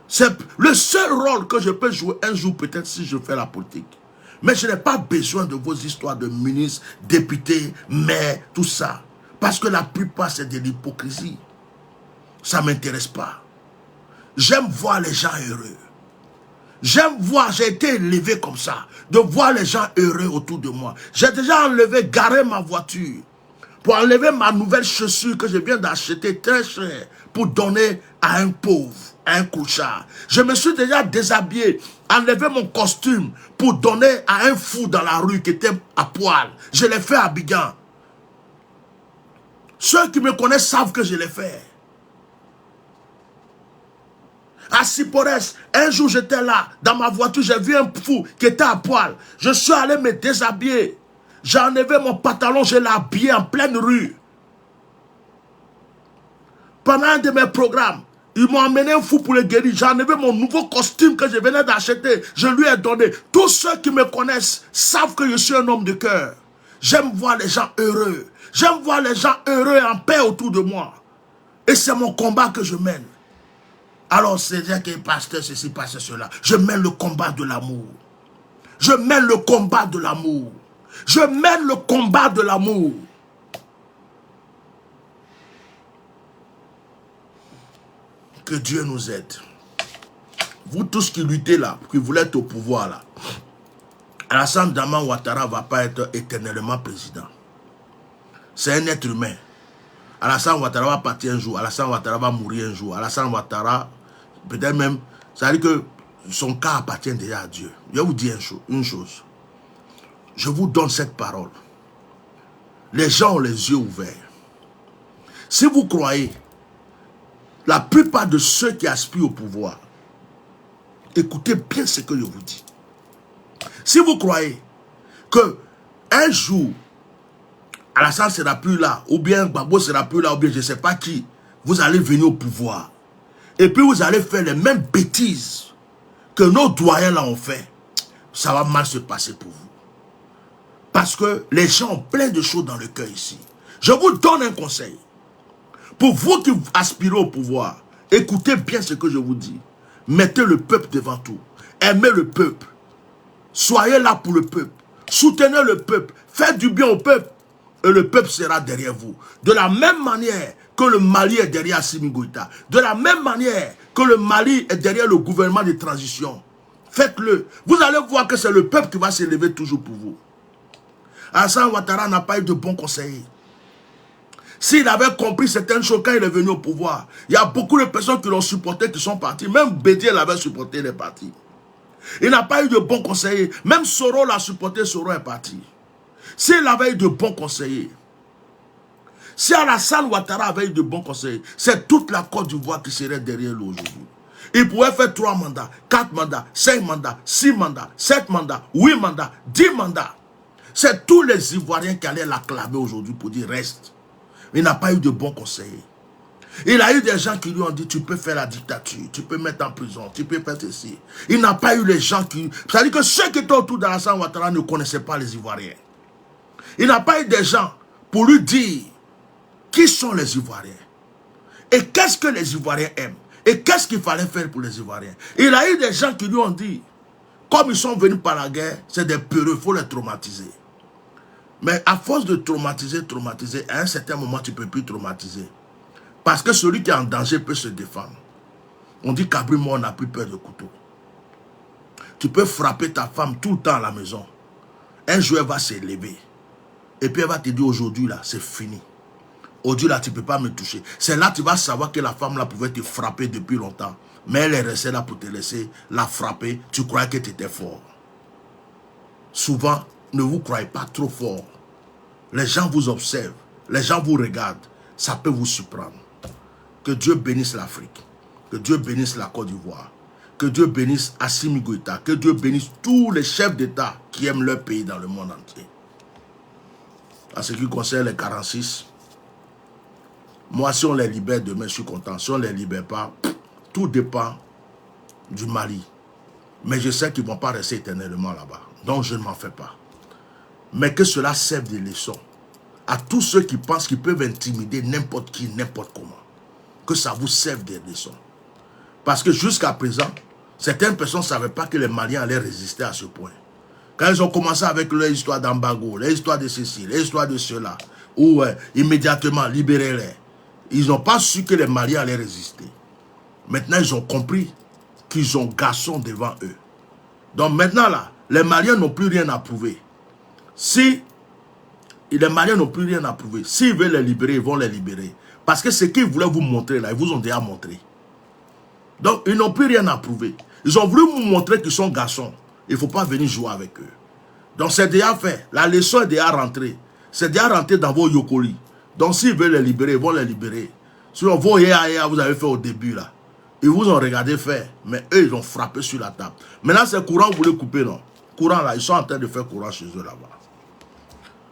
C'est le seul rôle que je peux jouer un jour peut-être si je fais la politique. Mais je n'ai pas besoin de vos histoires de ministres, députés, maires, tout ça. Parce que la plupart c'est de l'hypocrisie. Ça ne m'intéresse pas. J'aime voir les gens heureux. J'aime voir, j'ai été élevé comme ça, de voir les gens heureux autour de moi. J'ai déjà garé ma voiture pour enlever ma nouvelle chaussure que je viens d'acheter très cher pour donner à un pauvre, à un clochard. Je me suis déjà déshabillé, enlevé mon costume pour donner à un fou dans la rue qui était à poil. Je l'ai fait à Abidjan. Ceux qui me connaissent savent que je l'ai fait. À Sipores, un jour j'étais là, dans ma voiture, j'ai vu un fou qui était à poil. Je suis allé me déshabiller. J'ai enlevé mon pantalon, je l'ai habillé en pleine rue. Pendant un de mes programmes, ils m'ont emmené un fou pour le guérir. J'ai enlevé mon nouveau costume que je venais d'acheter. Je lui ai donné. Tous ceux qui me connaissent savent que je suis un homme de cœur. J'aime voir les gens heureux. J'aime voir les gens heureux et en paix autour de moi. Et c'est mon combat que je mène. Alors, c'est-à-dire que pasteur, ceci, pasteur, cela. Je mène le combat de l'amour. Je mène le combat de l'amour. Je mène le combat de l'amour. Que Dieu nous aide. Vous tous qui luttez là, qui voulez être au pouvoir là, Alassane Draman Ouattara ne va pas être éternellement président. C'est un être humain. Alassane Ouattara va partir un jour. Alassane Ouattara va mourir un jour. Alassane Ouattara, peut-être même, ça veut dire que son cas appartient déjà à Dieu. Je vais vous dire une chose. Je vous donne cette parole. Les gens ont les yeux ouverts. Si vous croyez, la plupart de ceux qui aspirent au pouvoir, écoutez bien ce que je vous dis. Si vous croyez que un jour, Alassane ne sera plus là, ou bien Gbagbo ne sera plus là, ou bien je ne sais pas qui, vous allez venir au pouvoir. Et puis vous allez faire les mêmes bêtises que nos doyens là ont fait. Ça va mal se passer pour vous. Parce que les gens ont plein de choses dans le cœur ici. Je vous donne un conseil. Pour vous qui aspirez au pouvoir, écoutez bien ce que je vous dis. Mettez le peuple devant tout. Aimez le peuple. Soyez là pour le peuple. Soutenez le peuple. Faites du bien au peuple. Et le peuple sera derrière vous. De la même manière que le Mali est derrière Assimi Goïta. De la même manière que le Mali est derrière le gouvernement de transition. Faites-le. Vous allez voir que c'est le peuple qui va s'élever toujours pour vous. Alassane Ouattara n'a pas eu de bons conseillers. S'il avait compris certaines choses quand il est venu au pouvoir, il y a beaucoup de personnes qui l'ont supporté, qui sont parties. Même Bédier l'avait supporté, il est parti. Il n'a pas eu de bons conseillers. Même Soro l'a supporté, Soro est parti. S'il avait eu de bons conseillers, si Alassane Ouattara avait eu de bons conseillers, c'est toute la Côte d'Ivoire qui serait derrière lui aujourd'hui. Il pouvait faire 3 mandats, 4 mandats, 5 mandats, 6 mandats, 7 mandats, 8 mandats, 10 mandats. C'est tous les Ivoiriens qui allaient l'acclamer aujourd'hui pour dire reste. Il n'a pas eu de bons conseillers. Il a eu des gens qui lui ont dit tu peux faire la dictature, tu peux mettre en prison, tu peux faire ceci. Il n'a pas eu les gens qui... C'est-à-dire que ceux qui étaient autour d'Alassane Ouattara ne connaissaient pas les Ivoiriens. Il n'a pas eu des gens pour lui dire qui sont les Ivoiriens. Et qu'est-ce que les Ivoiriens aiment. Et qu'est-ce qu'il fallait faire pour les Ivoiriens. Il a eu des gens qui lui ont dit, comme ils sont venus par la guerre, c'est des peureux, il faut les traumatiser. Mais à force de traumatiser, à un certain moment, tu ne peux plus traumatiser. Parce que celui qui est en danger peut se défendre. On dit qu'à plus mort, on n'a plus peur de couteau. Tu peux frapper ta femme tout le temps à la maison. Un jour, elle va s'élever. Et puis elle va te dire aujourd'hui, là, c'est fini. Aujourd'hui, là, tu ne peux pas me toucher. C'est là que tu vas savoir que la femme, là, pouvait te frapper depuis longtemps. Mais elle est restée là pour te laisser la frapper. Tu croyais que tu étais fort. Souvent, ne vous croyez pas trop fort. Les gens vous observent. Les gens vous regardent. Ça peut vous surprendre. Que Dieu bénisse l'Afrique. Que Dieu bénisse la Côte d'Ivoire. Que Dieu bénisse Assimi Goïta. Que Dieu bénisse tous les chefs d'État qui aiment leur pays dans le monde entier. En ce qui concerne les 46, moi, si on les libère demain, je suis content. Si on ne les libère pas, tout dépend du Mali. Mais je sais qu'ils ne vont pas rester éternellement là-bas. Donc je ne m'en fais pas. Mais que cela serve de leçon à tous ceux qui pensent qu'ils peuvent intimider n'importe qui, n'importe comment. Que ça vous serve de leçon. Parce que jusqu'à présent, certaines personnes ne savaient pas que les Maliens allaient résister à ce point. Quand ils ont commencé avec leur histoire d'embargo, leur histoire de ceci, leur histoire de cela, ou immédiatement libérer-les, ils n'ont pas su que les Maliens allaient résister. Maintenant, ils ont compris qu'ils ont garçon devant eux. Donc maintenant, là, les Maliens n'ont plus rien à prouver. Si les Maliens n'ont plus rien à prouver, s'ils veulent les libérer, ils vont les libérer. Parce que ce qu'ils voulaient vous montrer, là, ils vous ont déjà montré. Donc, ils n'ont plus rien à prouver. Ils ont voulu vous montrer qu'ils sont garçons. Il ne faut pas venir jouer avec eux. Donc, c'est déjà fait. La leçon est déjà rentrée. C'est déjà rentré dans vos yokoli. Donc, s'ils veulent les libérer, ils vont les libérer. Sinon, vos yéa vous avez fait au début, là. Ils vous ont regardé faire. Mais eux, ils ont frappé sur la table. Maintenant, c'est courant, vous voulez couper, non? Courant, là, ils sont en train de faire courant chez eux, là-bas.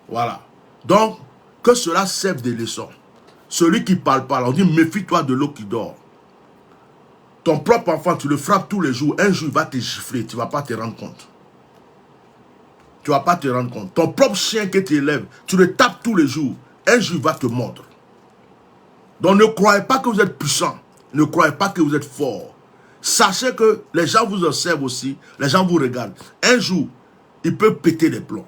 Voilà. Donc, que cela serve de leçon. Celui qui parle pas, on dit, méfie-toi de l'eau qui dort. Ton propre enfant, tu le frappes tous les jours. Un jour, il va te gifler. Tu ne vas pas te rendre compte. Tu ne vas pas te rendre compte. Ton propre chien que tu élèves, tu le tapes tous les jours. Un jour, il va te mordre. Donc, ne croyez pas que vous êtes puissant. Ne croyez pas que vous êtes fort. Sachez que les gens vous observent aussi. Les gens vous regardent. Un jour, il peut péter les plombs.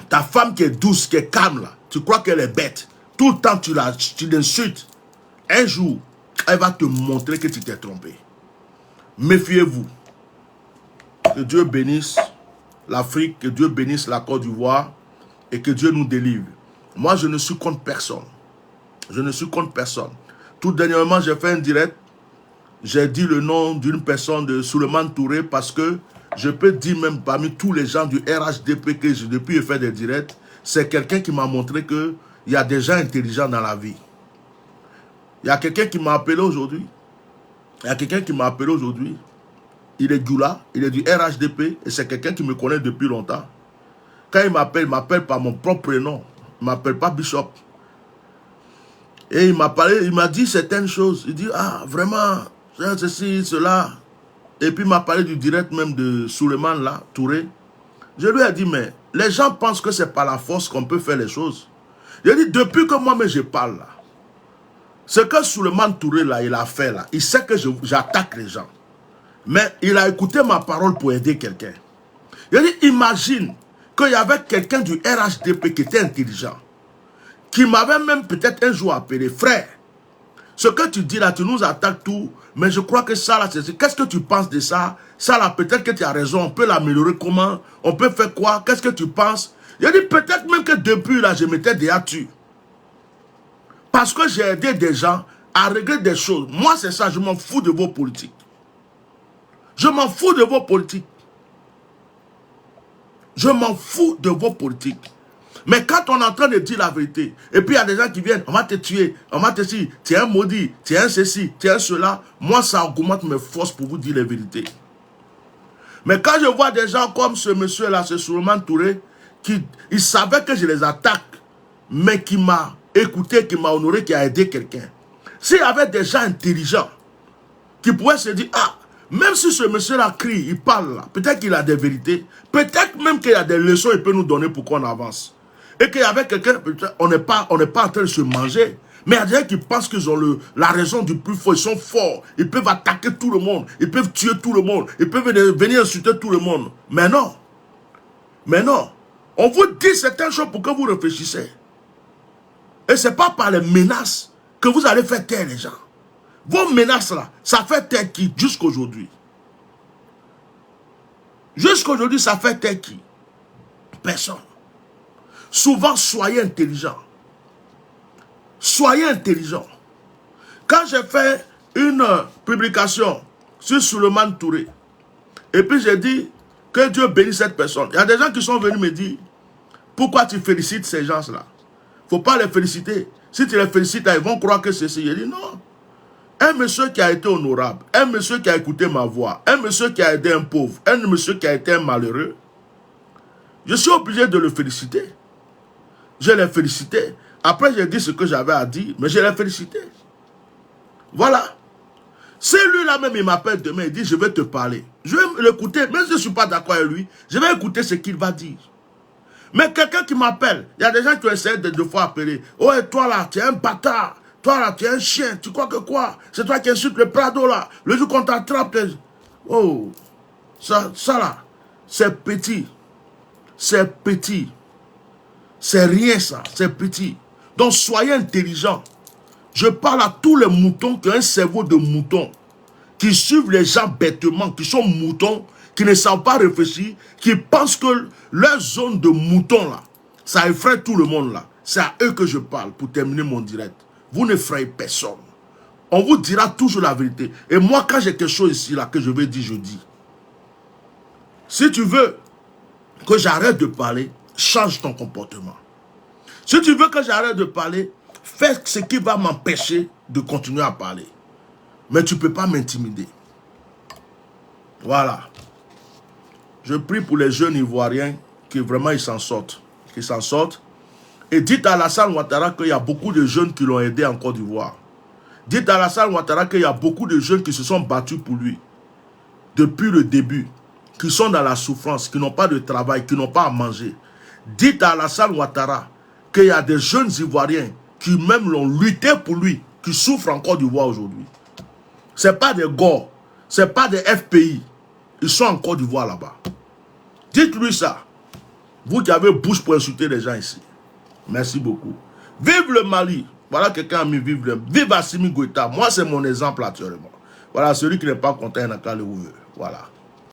Ta femme qui est douce, qui est calme, là, tu crois qu'elle est bête. Tout le temps, tu l'insultes. Un jour, elle va te montrer que tu t'es trompé. Méfiez-vous. Que Dieu bénisse l'Afrique, que Dieu bénisse la Côte d'Ivoire et que Dieu nous délivre. Moi, je ne suis contre personne. Je ne suis contre personne. Tout dernièrement, j'ai fait un direct. J'ai dit le nom d'une personne de Souleymane Touré parce que je peux dire même parmi tous les gens du RHDP que depuis j'ai fait des directs, c'est quelqu'un qui m'a montré qu'il y a des gens intelligents dans la vie. Il y a quelqu'un qui m'a appelé aujourd'hui. Il est Gula, il est du RHDP et c'est quelqu'un qui me connaît depuis longtemps. Quand il m'appelle par mon propre prénom. Il ne m'appelle pas Bishop. Et il m'a parlé, il m'a dit certaines choses. Il dit, ah, vraiment, ceci, cela. Et puis il m'a parlé du direct même de Souleymane là, Touré. Je lui ai dit, mais les gens pensent que c'est par la force qu'on peut faire les choses. J'ai dit, depuis que moi-même je parle là, ce que Souleymane Touré là, il a fait là, il sait que j'attaque les gens. Mais il a écouté ma parole pour aider quelqu'un. J'ai dit, imagine qu'il y avait quelqu'un du RHDP qui était intelligent, qui m'avait même peut-être un jour appelé, frère, ce que tu dis là, tu nous attaques tout, mais je crois que ça là, qu'est-ce que tu penses de ça? Ça là, peut-être que tu as raison, on peut l'améliorer comment? On peut faire quoi? Qu'est-ce que tu penses? Il a dit peut-être même que depuis là, je m'étais déjà tué. Parce que j'ai aidé des gens à régler des choses. Moi, c'est ça, je m'en fous de vos politiques. Je m'en fous de vos politiques. Je m'en fous de vos politiques. Mais quand on est en train de dire la vérité, et puis il y a des gens qui viennent, on va te tuer, on va te dire, tu es un maudit, tu es un ceci, tu es un cela, moi ça augmente mes forces pour vous dire la vérité. Mais quand je vois des gens comme ce monsieur-là, ce Souleymane Touré, il savait que je les attaque, mais qui m'a écouté, qui m'a honoré, qui a aidé quelqu'un. S'il y avait des gens intelligents qui pouvaient se dire, ah, même si ce monsieur-là crie, il parle là, peut-être qu'il a des vérités, peut-être même qu'il y a des leçons qu'il peut nous donner pour qu'on avance. Et qu'il y avait quelqu'un, on n'est pas en train de se manger, mais il y a des gens qui pensent qu'ils ont la raison du plus fort, ils sont forts, ils peuvent attaquer tout le monde, ils peuvent tuer tout le monde, ils peuvent venir insulter tout le monde. Mais non, on vous dit certaines choses pour que vous réfléchissez. Et ce n'est pas par les menaces que vous allez faire taire les gens. Vos menaces là, ça fait taire qui jusqu'aujourd'hui? Jusqu'aujourd'hui, ça fait taire qui? Personne. Souvent, soyez intelligents. Soyez intelligents. Quand j'ai fait une publication sur Souleymane Touré, et puis j'ai dit que Dieu bénisse cette personne, il y a des gens qui sont venus me dire, pourquoi tu félicites ces gens-là? Il ne faut pas les féliciter. Si tu les félicites, ils vont croire que c'est ça. J'ai dit non. Un monsieur qui a été honorable, un monsieur qui a écouté ma voix, un monsieur qui a aidé un pauvre, un monsieur qui a été un malheureux, je suis obligé de le féliciter. Je l'ai félicité. Après, j'ai dit ce que j'avais à dire, mais je l'ai félicité. Voilà. C'est lui là même, il m'appelle demain, il dit, je vais te parler. Je vais l'écouter, même si je ne suis pas d'accord avec lui, je vais écouter ce qu'il va dire. Mais quelqu'un qui m'appelle, il y a des gens qui ont essayé de 2 fois appeler. Oh, et toi là, tu es un bâtard. Toi là, tu es un chien. Tu crois que quoi? C'est toi qui insultes le Prado là. Le jour qu'on t'attrape. Oh, ça là, c'est petit. C'est petit. C'est rien ça, c'est petit. Donc soyez intelligents. Je parle à tous les moutons qui ont un cerveau de mouton, qui suivent les gens bêtement, qui sont moutons, qui ne savent pas réfléchir, qui pensent que leur zone de mouton là, ça effraie tout le monde là. C'est à eux que je parle pour terminer mon direct. Vous n'effrayez personne. On vous dira toujours la vérité. Et moi, quand j'ai quelque chose ici là que je vais dire, je dis. Si tu veux que j'arrête de parler, change ton comportement. Si tu veux que j'arrête de parler, fais ce qui va m'empêcher de continuer à parler. Mais tu ne peux pas m'intimider. Voilà. Je prie pour les jeunes Ivoiriens qui vraiment ils s'en sortent. Qu'ils s'en sortent. Et dites à Alassane Ouattara qu'il y a beaucoup de jeunes qui l'ont aidé en Côte d'Ivoire. Dites à Alassane Ouattara qu'il y a beaucoup de jeunes qui se sont battus pour lui. Depuis le début. Qui sont dans la souffrance, qui n'ont pas de travail, qui n'ont pas à manger. Dites à Alassane Ouattara qu'il y a des jeunes Ivoiriens qui même l'ont lutté pour lui, qui souffrent en Côte d'Ivoire aujourd'hui. Ce n'est pas des GOR, ce n'est pas des FPI. Ils sont en Côte d'Ivoire là-bas. Dites-lui ça. Vous qui avez bouche pour insulter les gens ici. Merci beaucoup. Vive le Mali. Voilà quelqu'un a mis vive Assimi Goïta. Moi, c'est mon exemple actuellement. Voilà, celui qui n'est pas content, il n'a qu'à le ouvrir. Voilà.